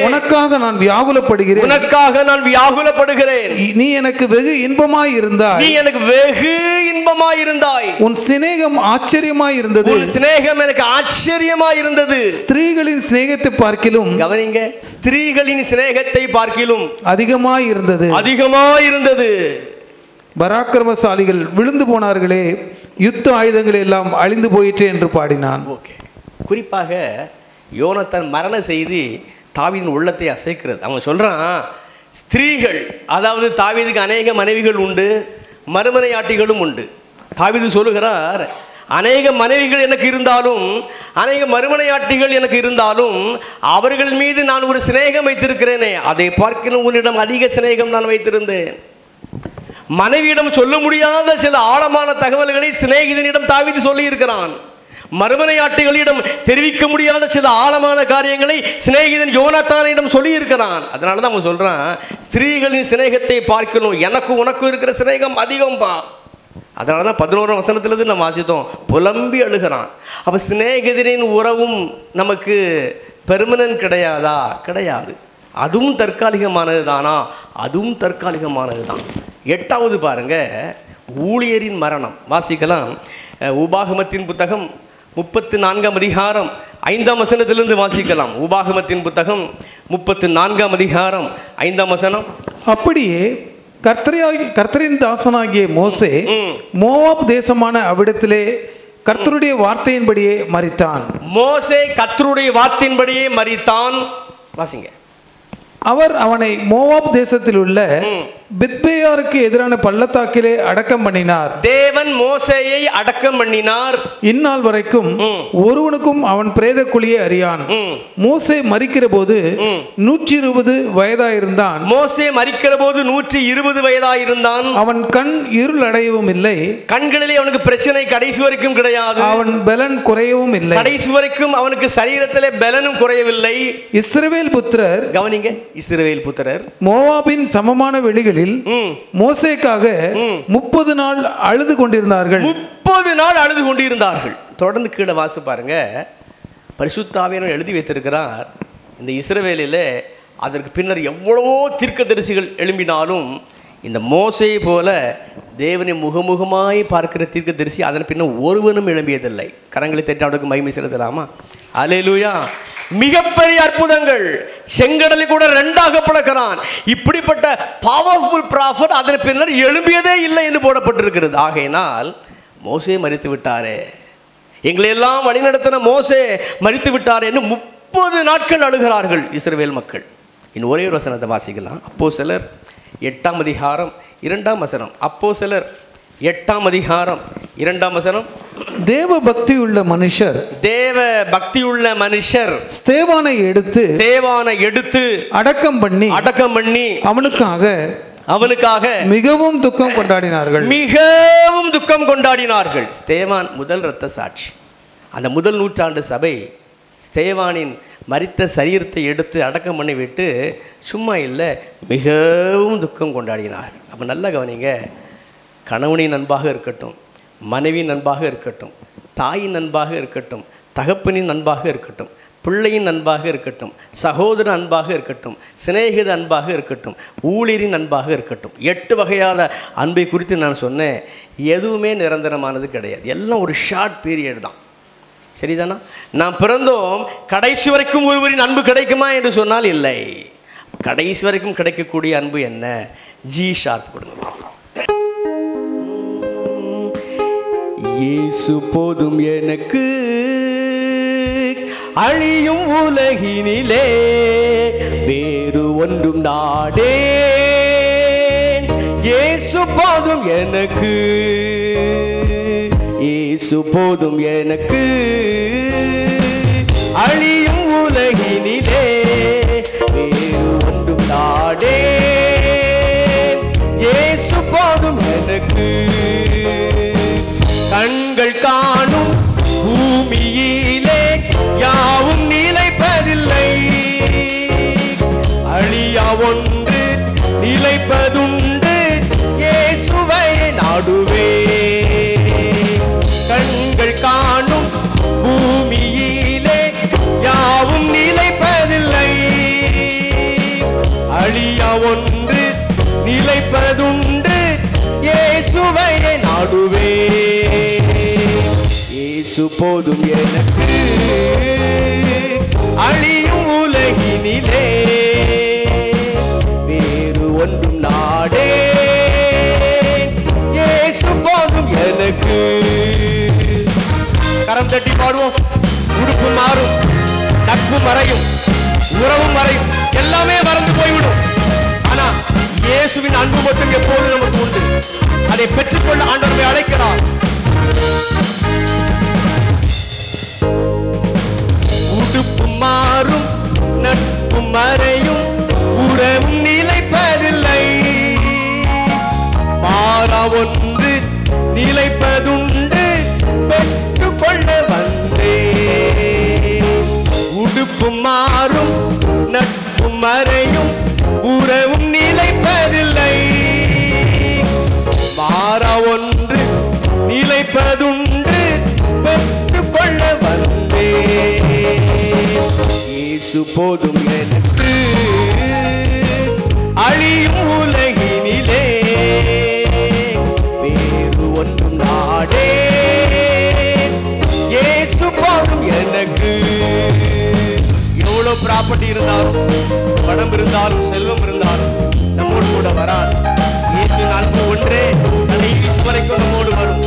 உனக்காக நான் வியாகுலப்படுகிறேன். நீ எனக்கு வெகு இன்பமாய் இருந்தாய். உன் சிநேகம் ஆச்சரியமாய் இருந்தது. எனக்கு ஆச்சரியமாய் இருந்தது. ஸ்திரீகளின் சிநேகத்தை பார்க்கிலும், கவனிங்க, ஸ்திரீகளின் சிநேகத்தை பார்க்கிலும் அதிகமாய் இருந்தது. பராக்கிரமசாலிகள் விழுந்து போனார்களே, யுத்த ஆயுதங்கள் எல்லாம் அழிந்து போயிற்று என்று பாடினான். ஓகே. குறிப்பாக யோனத்தான் மரண செய்தி தாவீதின் உள்ளத்தை அசைக்கிறது. அவன் சொல்கிறான், ஸ்திரீகள், அதாவது தாவீதுக்கு அநேக மனைவிகள் உண்டு, மறுமனையாட்டிகளும் உண்டு. தாவீது சொல்லுகிறார், அநேக மனைவிகள் எனக்கு இருந்தாலும், அநேக மறுமனையாட்டிகள் எனக்கு இருந்தாலும், அவர்கள் மீது நான் ஒரு சிநேகம் வைத்திருக்கிறேனே, அதை பார்க்கணும் உன்னிடம் அதிக சிநேகம் நான் வைத்திருந்தேன். மனைவியிடம் சொல்ல முடியாத சில ஆழமான தகவல்களை சிநேகிதனிடம் தாவீது சொல்லி இருக்கிறான். மறுமனையாட்டிகளிடம் தெரிவிக்க முடியாத சில ஆழமான காரியங்களை சிநேகிதன் யோனத்தானிடம் சொல்லி இருக்கிறான். அதனால தான் அவன் சொல்றான், ஸ்திரீகளின் சிநேகத்தை பார்க்கணும், எனக்கும் உனக்கும் இருக்கிற சிநேகம் அதிகம்பா. அதனால தான் 11ஆம் வசனத்திலிருந்து நம்ம வாசித்தோம், புலம்பி அழுகிறான். அப்போ சிநேகிதனின் உறவும் நமக்கு பெர்மனன்ட் கிடையாதா? கிடையாது. அதுவும் தற்காலிகமானது தானா? அதுவும் தற்காலிகமானது தான். 8வது பாருங்க, ஊழியரின் மரணம். வாசிக்கலாம். உபாகமத்தின் புத்தகம் 34ஆம் அதிகாரம் 5ஆம் வசனத்திலிருந்து வாசிக்கலாம். உபாகமத்தின் புத்தகம் 34ஆம் அதிகாரம் 5ஆம் வசனம். அப்படியே கர்த்தரின் தாசனாகிய மோசே மோவாப் தேசமான அவ்விடத்திலே கர்த்தருடைய வார்த்தையின்படியே மரித்தான். மோசே கர்த்தருடைய வார்த்தையின்படியே மரித்தான். வாசிங்க. அவர் அவனை மோவாப் தேசத்தில் உள்ள பித்பேயாருக்கு எதிரான பள்ளத்தாக்கிலே அடக்கம் பண்ணினார். தேவன் மோசேயை அடக்கம் பண்ணினார். இந்நாள் வரைக்கும் ஒருவனுக்கும் அவன் பிரேத குழியை அறியான். மோசே மரிக்கிற போது 120 வயதாயிருந்தான். மோசே மரிக்கிற போது 120 வயதாயிருந்தான். அவன் கண் இருள் அடையவும் இல்லை. கண்களிலே அவனுக்கு பிரச்சனை கடைசி வரைக்கும் கிடையாது. அவன் பலன் குறையவும் இல்லை. கடைசி வரைக்கும் அவனுக்கு சரீரத்திலே பலனும் குறையவில்லை. இஸ்ரவேல் புத்திரர், கவனிங்க, இஸ்ரவேல் புத்திரர் மோவாபின் சமமான வெளிகளில் மோசேக்காக 30 நாள் அழுது கொண்டிருந்தார்கள். 30 நாள் அழுது கொண்டிருந்தார்கள். தொடர்ந்து கீழே வாசி பாருங்க. பரிசுத்த ஆவியானவர் எழுதி வைத்திருக்கிறார், இந்த இஸ்ரவேலிலே அதற்கு பின்னர் எவ்வளவோ தீர்க்கதரிசிகள் எழும்பினாலும் இந்த மோசே போல தேவனை முகமுகமாய் பார்க்கிற தீர்க்கதரிசி அதன் பின்னர் ஒருவனும் எழும்பியதில்லை. கரங்களை தட்டி அவனுக்கு மகிமை செலுத்தலாமா? அல்லேலூயா. மிகப்பெரிய அற்புதங்கள். செங்கடலை கூட 2ஆக பிளக்கிறான். இப்படிப்பட்ட பவர்ஃபுல் ப்ராஃபட் அதன் பின்னர் எழும்பியதே இல்லை என்று போடப்பட்டிருக்கிறது. ஆகையினால் மோசே மரித்து விட்டாரே, எங்களை எல்லாம் வழிநடத்தின மோசே மரித்து விட்டாரே என்று 30 நாட்கள் அழுகிறார்கள் இஸ்ரவேல் மக்கள். இன்னும் ஒரே ஒரு வசனத்தை வாசிக்கலாம். அப்போஸ்தலர் 8ஆம் அதிகாரம் 2ஆம் வசனம். அப்போஸ்தலர் 8ஆம் அதிகாரம் 2ஆம் வசனம். தேவ பக்தியுள்ள மனுஷர் ஸ்தேவானை எடுத்து அடக்கம் பண்ணி அவனுக்காக மிகவும் துக்கம் கொண்டாடினார்கள். ஸ்தேவான் முதல் இரத்த சாட்சி. அந்த முதல் நூற்றாண்டு சபை ஸ்தேவானின் மரித்த சரீரத்தை எடுத்து அடக்கம் பண்ணி விட்டு சும்மா இல்லை, மிகவும் துக்கம் கொண்டாடினார். அப்போ நல்லா கவனிங்க. கணவனின் அன்பாக இருக்கட்டும், மனைவியின் அன்பாக இருக்கட்டும், தாயின் அன்பாக இருக்கட்டும், தகப்பனின் அன்பாக இருக்கட்டும், பிள்ளையின் அன்பாக இருக்கட்டும், சகோதர அன்பாக இருக்கட்டும், சிநேகித அன்பாக இருக்கட்டும், ஊழியரின் அன்பாக இருக்கட்டும், 8 வகையான அன்பை குறித்து நான் சொன்னேன். எதுவுமே நிரந்தரமானது கிடையாது. எல்லாம் ஒரு ஷார்ட் பீரியட் தான். சரிதானா? நாம் பிறந்தோம், கடைசி வரைக்கும் ஒருவரின் அன்பு கிடைக்குமா என்று சொன்னால் இல்லை. கடைசி வரைக்கும் கிடைக்கக்கூடிய அன்பு என்ன? ஜி ஷார்ப் கொடுங்க. இயேசு போதும் எனக்கு, அழியும் உலகினிலே வேறு ஒன்றும் நாடேன். இயேசு போதும் எனக்கு, இயேசு போதும் எனக்கு, அழியும் உலகினிலே வேறு ஒன்றும் நாடேன். இயேசு போதும் எனக்கு. கண்கள் காணும் பூமியிலே யாவும் நிலைப்பதில்லை, அழியா ஒன்று நிலைப்பதுண்டு, இயேசுவை நாடுவே. கண்கள் காணும் பூமியிலே யாவும் நிலைப்பதில்லை, அழியா ஒன்று நிலைப்பதுண்டு, இயேசுவை நாடுவே. இயேசு போதும் எனக்கு, அழியும் உலகினிலே வேறு ஒன்றும் நாடே. இயேசு போதும் எனக்கு. கரம் தட்டி பாடுவோம். உடுப்பு மாறும், நட்பு மறையும், உறவு மறையும், எல்லாமே மறந்து போய்விடும். ஆனா இயேசுவின் அன்பு மட்டும் எப்போது நமக்கு உண்டு. அதை பெற்றுக்கொள்ள ஆண்டவரை அழைக்கிறார். உடுப்பு மாறும், நட்பு மறையும், உறவும் நிலைப்பதில்லை, மாறா ஒன்று நிலைப்பதுண்டு, பெற்றுக்கொள்ள வந்தே. உடுப்பு மாறும், நட்பு மறையும், உறவும் நிலைப்பதில்லை, மாறா ஒன்று நிலைப்பதுண்டு, பெற்றுக்கொள்ள வந்தே. இயேசு போதும் எனக்கு, அழியும் உலகினிலே வேறு ஒன்றும் நாடே. இயேசு போதும் எனக்கு. ப்ராப்பர்ட்டி இருந்தாலும், பணம் இருந்தாலும், செல்வம் இருந்தாலும் நம்மோடு கூட வராது. இயேசுவின் அன்பு ஒன்றே கடைசி வரைக்கும் நம்மோடு வரும்.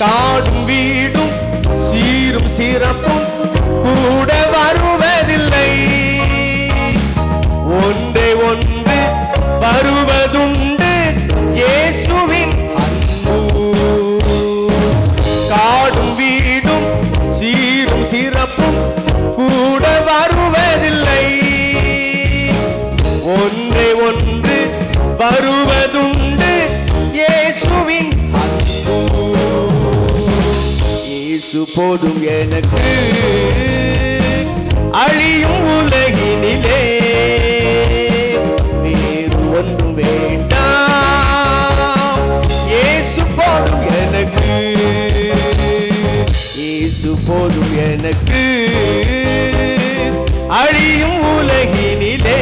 காடும் வீடும் சீரும் சிறப்பும் கூட வருவதில்லை, ஒன்றே ஒன்று வருவதுண்டு, இயேசுவின் அன்பு. காடும் வீடும் சீரும் சிறப்பும் கூட வருவதில்லை, ஒன்றே ஒன்று வருவதுண்டு, இயேசுவின் அன்பு. இயேசு போதும் எனக்கு அழியும் உலகினிலே, வேறு ஒன்றும் வேண்டாம். இயேசு போதும் எனக்கு, இயேசு போதும் எனக்கு அழியும் உலகினிலே,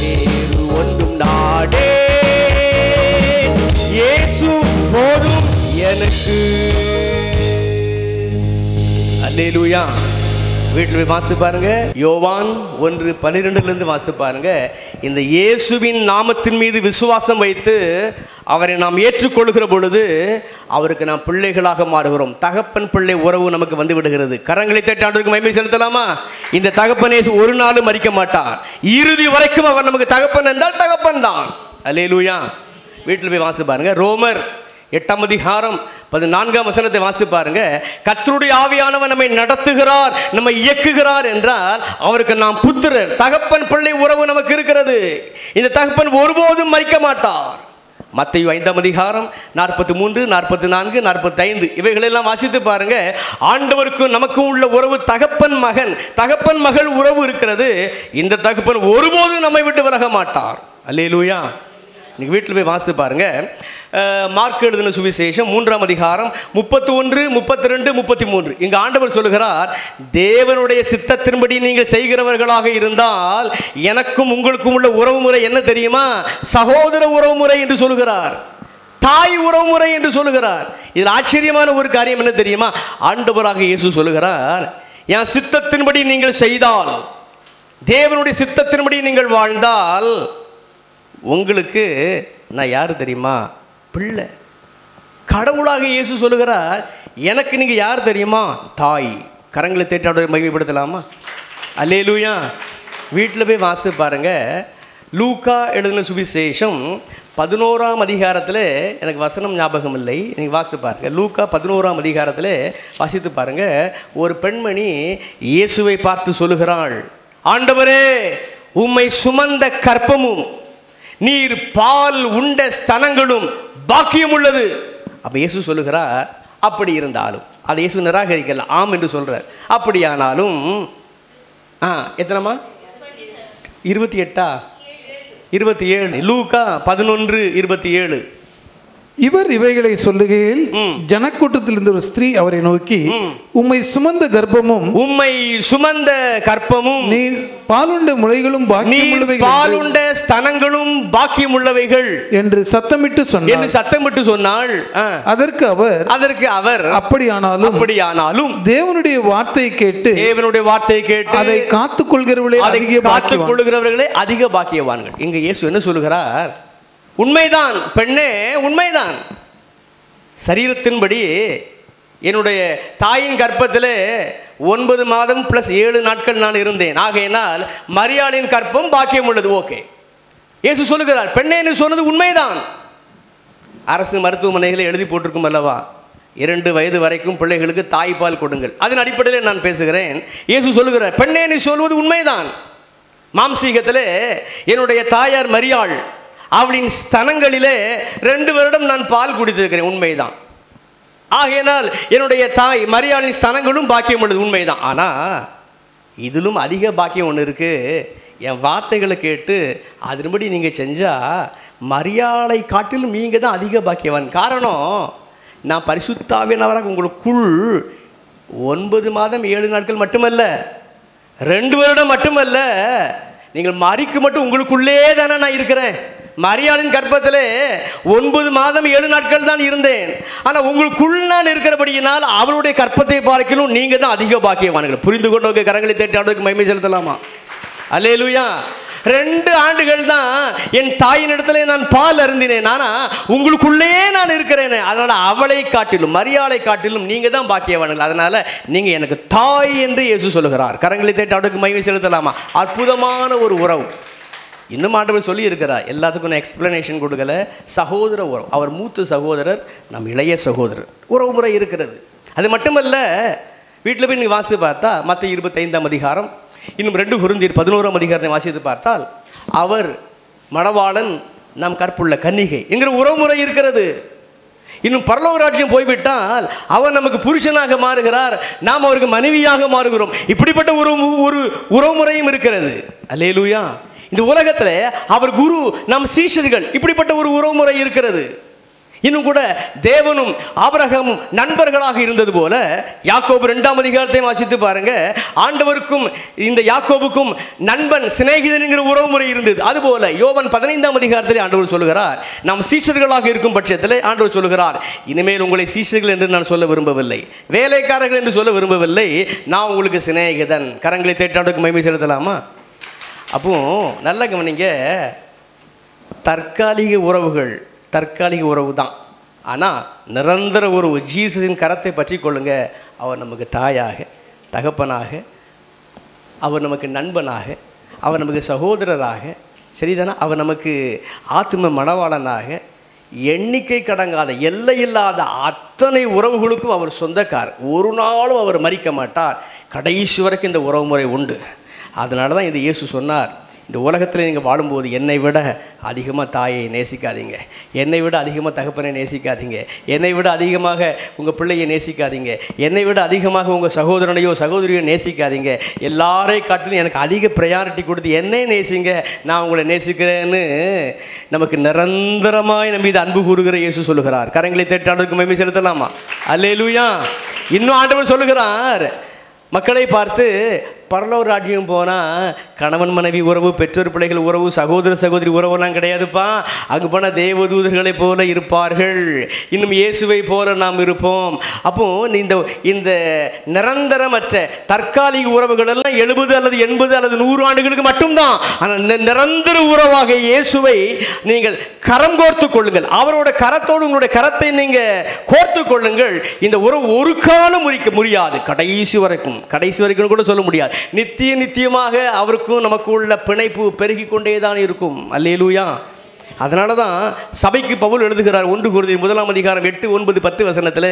வேறு ஒன்றும் நாடே. இயேசு போதும் எனக்கு. அல்லேலூயா. வீட்டில் போய் வாசித்து பாருங்க. யோவான் 1:12 வாசித்து பாருங்க. இந்த இயேசுவின் நாமத்தின் மீது விசுவாசம் வைத்து அவரை நாம் ஏற்றுக்கொள்கிற பொழுது அவருக்கு நாம் பிள்ளைகளாக மாறுகிறோம். தகப்பன் பிள்ளை உறவு நமக்கு வந்து விடுகிறது. கரங்களை தட்டி ஆண்டவருக்கு மகிமை செலுத்தலாமா? இந்த தகப்பனை ஒரு நாளும் மறிக்க மாட்டார். இறுதி வரைக்கும் அவர் நமக்கு தகப்பன் என்றால் தகப்பன் தான். அல்லேலூயா. வீட்டில் போய் வாசித்து பாருங்க. ரோமர் 8:14 வாசித்து பாருங்க. கர்த்தருடைய ஆவியானவர் நம்மை நடத்துகிறார், நம்மை இயக்குகிறார் என்றால் அவருக்கு நாம் புத்திரர். தகப்பன் பிள்ளை உறவு நமக்கு இருக்கிறது. இந்த தகப்பன் ஒருபோதும் மறிக்க மாட்டார். மத்தேயு 5:43, 44, 45 இவைகளெல்லாம் வாசித்து பாருங்க. ஆண்டவருக்கும் நமக்கும் உள்ள உறவு தகப்பன் மகன், தகப்பன் மகள் உறவு இருக்கிறது. இந்த தகப்பன் ஒருபோதும் நம்மை விட்டு விலக மாட்டார். அல்லேலூயா. இன்னைக்கு வீட்டில் போய் வாசித்து பாருங்க. மார்க் எழுதின சுவிசேஷம் 3:31, 32, 33 இங்கு ஆண்டவர் சொல்லுகிறார், தேவனுடைய சித்தத்தின்படி நீங்கள் செய்கிறவர்களாக இருந்தால் எனக்கும் உங்களுக்கும் உள்ள உறவு முறை என்ன தெரியுமா? சகோதர உறவு முறை என்று சொல்லுகிறார், தாய் உறவு முறை என்று சொல்லுகிறார். இதில் ஆச்சரியமான ஒரு காரியம் என்ன தெரியுமா? ஆண்டவராக இயேசு சொல்லுகிறார், என் சித்தத்தின்படி நீங்கள் செய்தால், தேவனுடைய சித்தத்தின்படி நீங்கள் வாழ்ந்தால் உங்களுக்கு நான் யார் தெரியுமா? பிள்ளை. கடவுளாக இயேசு சொல்லுகிறார், எனக்கு நீங்கள் யார் தெரியுமா? தாய். கரங்களை தேட்டாட மகிமைப்படுத்தலாமா? அல்லேலூயா. வீட்டில் போய் வாசித்து பாருங்க. லூக்கா எழுதின சுவிசேஷம் 11ஆம் அதிகாரத்தில், எனக்கு வசனம் ஞாபகம் இல்லை, நீங்கள் வாசித்து பாருங்கள். லூக்கா 11ஆம் அதிகாரத்தில் வாசித்து பாருங்கள். ஒரு பெண்மணி இயேசுவை பார்த்து சொல்லுகிறாள், ஆண்டவரே, உம்மை சுமந்த கற்பமும் நீர் பால் உண்ட ஸ்தனங்களும் பாக்கியம் உள்ளது. அப்போ இயேசு சொல்லுகிறார், அப்படி இருந்தாலும், அதை இயேசு நிராகரிக்கல, ஆம் என்று சொல்கிறார். அப்படியானாலும் எத்தனைமா? 28, 27. லூக்கா 11:27. இவர் இவைகளை சொல்லுகையில் ஜனக்கூட்டத்தில் இருந்த ஒரு ஸ்திரீ அவரை நோக்கி, உம்மை சுமந்த கர்ப்பமும் நீர் பாலுண்ட முளைகளும் பாலுண்ட ஸ்தனங்களும் பாக்கியம் உள்ளவைகள் என்று சத்தமிட்டு சொன்னாள். அதற்கு அவர் அப்படியானாலும் தேவனுடைய வார்த்தையை கேட்டு அதை காத்துக்கொள்கிறவர்களே அதிக பாக்கியவான்கள். இங்க இயேசு என்ன சொல்லுகிறார்? உண்மைதான் பெண்ணே, உண்மைதான். சரீரத்தின்படி என்னுடைய தாயின் கர்ப்பத்தில் 9 மாதம் + 7 நாட்கள் நான் இருந்தேன். ஆகையினால் மரியாளின் கர்ப்பம் பாக்கியம் உள்ளது. ஓகே. இயேசு சொல்லுகிறார், பெண்ணே நீ சொன்னது உண்மைதான். அரசு மருத்துவமனைகளை எழுதி போட்டிருக்கும் அல்லவா, 2 வயது வரைக்கும் பிள்ளைகளுக்கு தாய்ப்பால் கொடுங்கள். அதன் அடிப்படையில் நான் பேசுகிறேன். இயேசு சொல்லுகிறார், பெண்ணே நீ சொல்வது உண்மைதான். மாம்சீகத்தில் என்னுடைய தாயார் மரியாள், அவளின் ஸ்தனங்களிலே 2 வருடம் நான் பால் குடித்திருக்கிறேன். உண்மைதான். ஆகையினால் என்னுடைய தாய் மரியாளின் ஸ்தனங்களும் பாக்கியம் உள்ளது. உண்மைதான். ஆனால் இதிலும் அதிக பாக்கியம் ஒன்று இருக்குது. என் வார்த்தைகளை கேட்டு அதன்படி நீங்கள் செஞ்சால் மரியாளை காட்டிலும் நீங்கள் தான் அதிக பாக்கியவான். காரணம், நான் பரிசுத்தாவியானவராக உங்களுக்குள் 9 மாதம் 7 நாட்கள் மட்டுமல்ல, 2 வருடம் மட்டுமல்ல, நீங்கள் மறிக்கு மட்டும் உங்களுக்குள்ளே தானே நான் இருக்கிறேன். மரியாளின் கர்ப்பத்திலே 9 மாதம் 7 நாட்கள் தான் இருந்தேன். ஆனால் உங்களுக்குள் நான் இருக்கிறபடியினால் அவளுடைய கற்பத்தை பார்க்கணும் நீங்க தான் அதிக பாக்கியவான்கள். புரிந்து கொண்டவங்க கரங்களை தட்டி ஆண்டவருக்கு மகிமை செலுத்தலாமா? அல்லேலூயா. 2 ஆண்டுகள் தான் என் தாயின் இடத்துல நான் பால் அருந்தினேன். ஆனால் உங்களுக்குள்ளே நான் இருக்கிறேன். அதனால அவளை காட்டிலும் மரியாளை காட்டிலும் நீங்க தான் பாக்கியவான்கள். அதனால நீங்க எனக்கு தாய் என்று இயேசு சொல்லுகிறார். கரங்களை தட்டி ஆண்டவருக்கு மகிமை செலுத்தலாமா? அற்புதமான ஒரு உறவு. இன்னும் ஆண்டவர் சொல்லி இருக்கிறார். எல்லாத்துக்கும் நான் எக்ஸ்பிளனேஷன் கொடுக்கல. சகோதர உறவு. அவர் மூத்த சகோதரர், நம் இளைய சகோதரர். உறவு முறை இருக்கிறது. அது மட்டுமல்ல, வீட்டில் போய் நீங்கள் வாசித்து பார்த்தா மத்திய 25ஆம் அதிகாரம், இன்னும் 2 கொரிந்தியர் 11ஆம் அதிகாரத்தை வாசித்து பார்த்தால் அவர் மணவாளன், நம் கற்புள்ள கன்னிகை என்கிற உறவுமுறை இருக்கிறது. இன்னும் பரலோக ராஜ்யம் போய்விட்டால் அவர் நமக்கு புருஷனாக மாறுகிறார், நாம் அவருக்கு மனைவியாக மாறுகிறோம். இப்படிப்பட்ட ஒரு உறவுமுறையும் இருக்கிறது. அல்லேலூயா. இந்த உலகத்தில் அவர் குரு, நம் சீஷர்கள், இப்படிப்பட்ட ஒரு உறவுமுறை இருக்கிறது. இன்னும் கூட தேவனும் ஆபிரகாமும் நண்பர்களாக இருந்தது போல யாக்கோபு 2ஆம் அதிகாரத்தை வாசித்து பாருங்க. ஆண்டவருக்கும் இந்த யாக்கோபுக்கும் நண்பன் சிநேகிதன் என்கிற உறவுமுறை இருந்தது. அதுபோல யோவான் 15ஆம் அதிகாரத்தில் ஆண்டவர் சொல்லுகிறார், நாம் சீஷர்களாக இருக்கும் பட்சத்தில் ஆண்டவர் சொல்லுகிறார், இனிமேல் உங்களை சீஷர்கள் என்று நான் சொல்ல விரும்பவில்லை, வேலைக்காரர்கள் என்று சொல்ல விரும்பவில்லை, நான் உங்களுக்கு சிநேகிதன். கரங்களை தட்டி ஆண்டவருக்கு மகிமை செலுத்தலாமா? அப்போ நல்ல கவனிங்க, தற்காலிக உறவுகள் தற்காலிக உறவு தான். ஆனால் நிரந்தர உறவு, ஜீசஸின் கரத்தை பற்றி கொள்ளுங்க. அவர் நமக்கு தாயாக, தகப்பனாக, அவர் நமக்கு நண்பனாக, அவர் நமக்கு சகோதரராக, சரிதானா? அவர் நமக்கு ஆத்ம மணவாளனாக, எண்ணிக்கை கடங்காத எல்லையில்லாத அத்தனை உறவுகளுக்கும் அவர் சொந்தக்கார். ஒரு நாளும் அவர் மறிக்க மாட்டார். கடைசி வரைக்கும் இந்த உறவுமுறை உண்டு. அதனால தான் இந்த இயேசு சொன்னார், இந்த உலகத்தில் நீங்கள் வாழும்போது என்னை விட அதிகமாக தாயை நேசிக்காதீங்க, என்னை விட அதிகமாக தகப்பனை நேசிக்காதீங்க, என்னை விட அதிகமாக உங்கள் பிள்ளையை நேசிக்காதீங்க, என்னை விட அதிகமாக உங்கள் சகோதரனையோ சகோதரியோ நேசிக்காதீங்க, எல்லாரையும் காட்டிலும் எனக்கு அதிக ப்ரையாரிட்டி கொடுத்து என்னை நேசிங்க, நான் உங்களை நேசிக்கிறேன்னு நமக்கு நிரந்தரமாய் நம்ம மீது அன்பு கூறுகிற இயேசு சொல்லுகிறார். கரங்களை தட்டி ஆண்டவருக்கு மகிமை செலுத்தலாமா? அல்லேலூயா. இன்னும் ஆண்டவர் சொல்லுகிறார், மக்களை பார்த்து, பரலோக ராஜ்யம் போனால் கணவன் மனைவி உறவு, பெற்றோர் பிள்ளைகள் உறவு, சகோதர சகோதரி உறவுலாம் கிடையாதுப்பா. அங்கே போனால் தேவதூதர்களை போல இருப்பார்கள், இன்னும் இயேசுவை போல நாம் இருப்போம். அப்போ இந்த நிரந்தரமற்ற தற்காலிக உறவுகள் எல்லாம் 70 அல்லது 80 அல்லது 100 ஆண்டுகளுக்கு மட்டும்தான். ஆனால் நிரந்தர உறவாக இயேசுவை நீங்கள் கரம் கோர்த்து கொள்ளுங்கள். அவரோட கரத்தோடு உங்களுடைய கரத்தை நீங்கள் கோர்த்து கொள்ளுங்கள். இந்த உறவு ஒரு காலம் முறியாது. கடைசி வரைக்கும் கூட சொல்ல முடியாது. நித்தியமாக அவருக்கும் நமக்கு உள்ள பிணைப்பு பெருகி கொண்டே தான் இருக்கும். அல்லேலூயா. அதனால தான் சபைக்கு பவுல் எழுதுகிறார் 1 கொரிந்தியர் 1ஆம் அதிகாரம் 8, 9, 10 வசனத்தில்,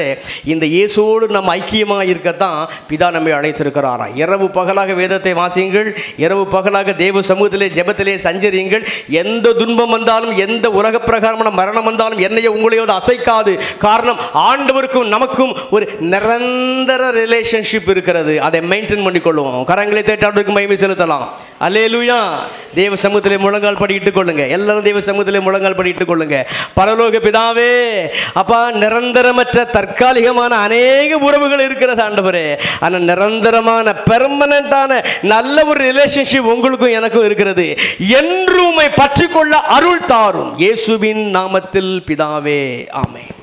இந்த இயேசுவோடு நம்ம ஐக்கியமாக இருக்கத்தான் பிதா நம்மை அழைத்திருக்கிறாராம். இரவு பகலாக வேதத்தை வாசியுங்கள், இரவு பகலாக தேவ சமூகத்திலே ஜெபத்திலே சஞ்சரியுங்கள். எந்த துன்பம் வந்தாலும், எந்த உலக பிரகாரமான மரணம் வந்தாலும் என்னையோ உங்களையோடு அசைக்காது. காரணம், ஆண்டவருக்கும் நமக்கும் ஒரு நிரந்தர ரிலேஷன்ஷிப் இருக்கிறது. அதை மெயின்டைன் பண்ணிக்கொள்வோம். கரங்களை தட்டி ஆண்டவருக்கு மகிமை செலுத்தலாம். அல்லேலூயா. தேவ சமூகத்திலே முழங்கால் படியிட்டுக் கொள்ளுங்க. எல்லாரும் தேவ சமூகத்திலே முழங்கால் படியிட்டுக் கொள்ளுங்க. பரலோக பிதாவே, அப்பா, நிரந்தரமற்ற தற்காலிகமான அநேக உறவுகள் இருக்கிறது ஆண்டவரே. ஆனால் நிரந்தரமான பெர்மனண்டான நல்ல ஒரு ரிலேஷன்ஷிப் உங்களுக்கும் எனக்கும் இருக்கிறது. என்றும் பற்றிக்கொள்ள அருள் தாரும். இயேசுவின் நாமத்தில் பிதாவே, ஆமென்.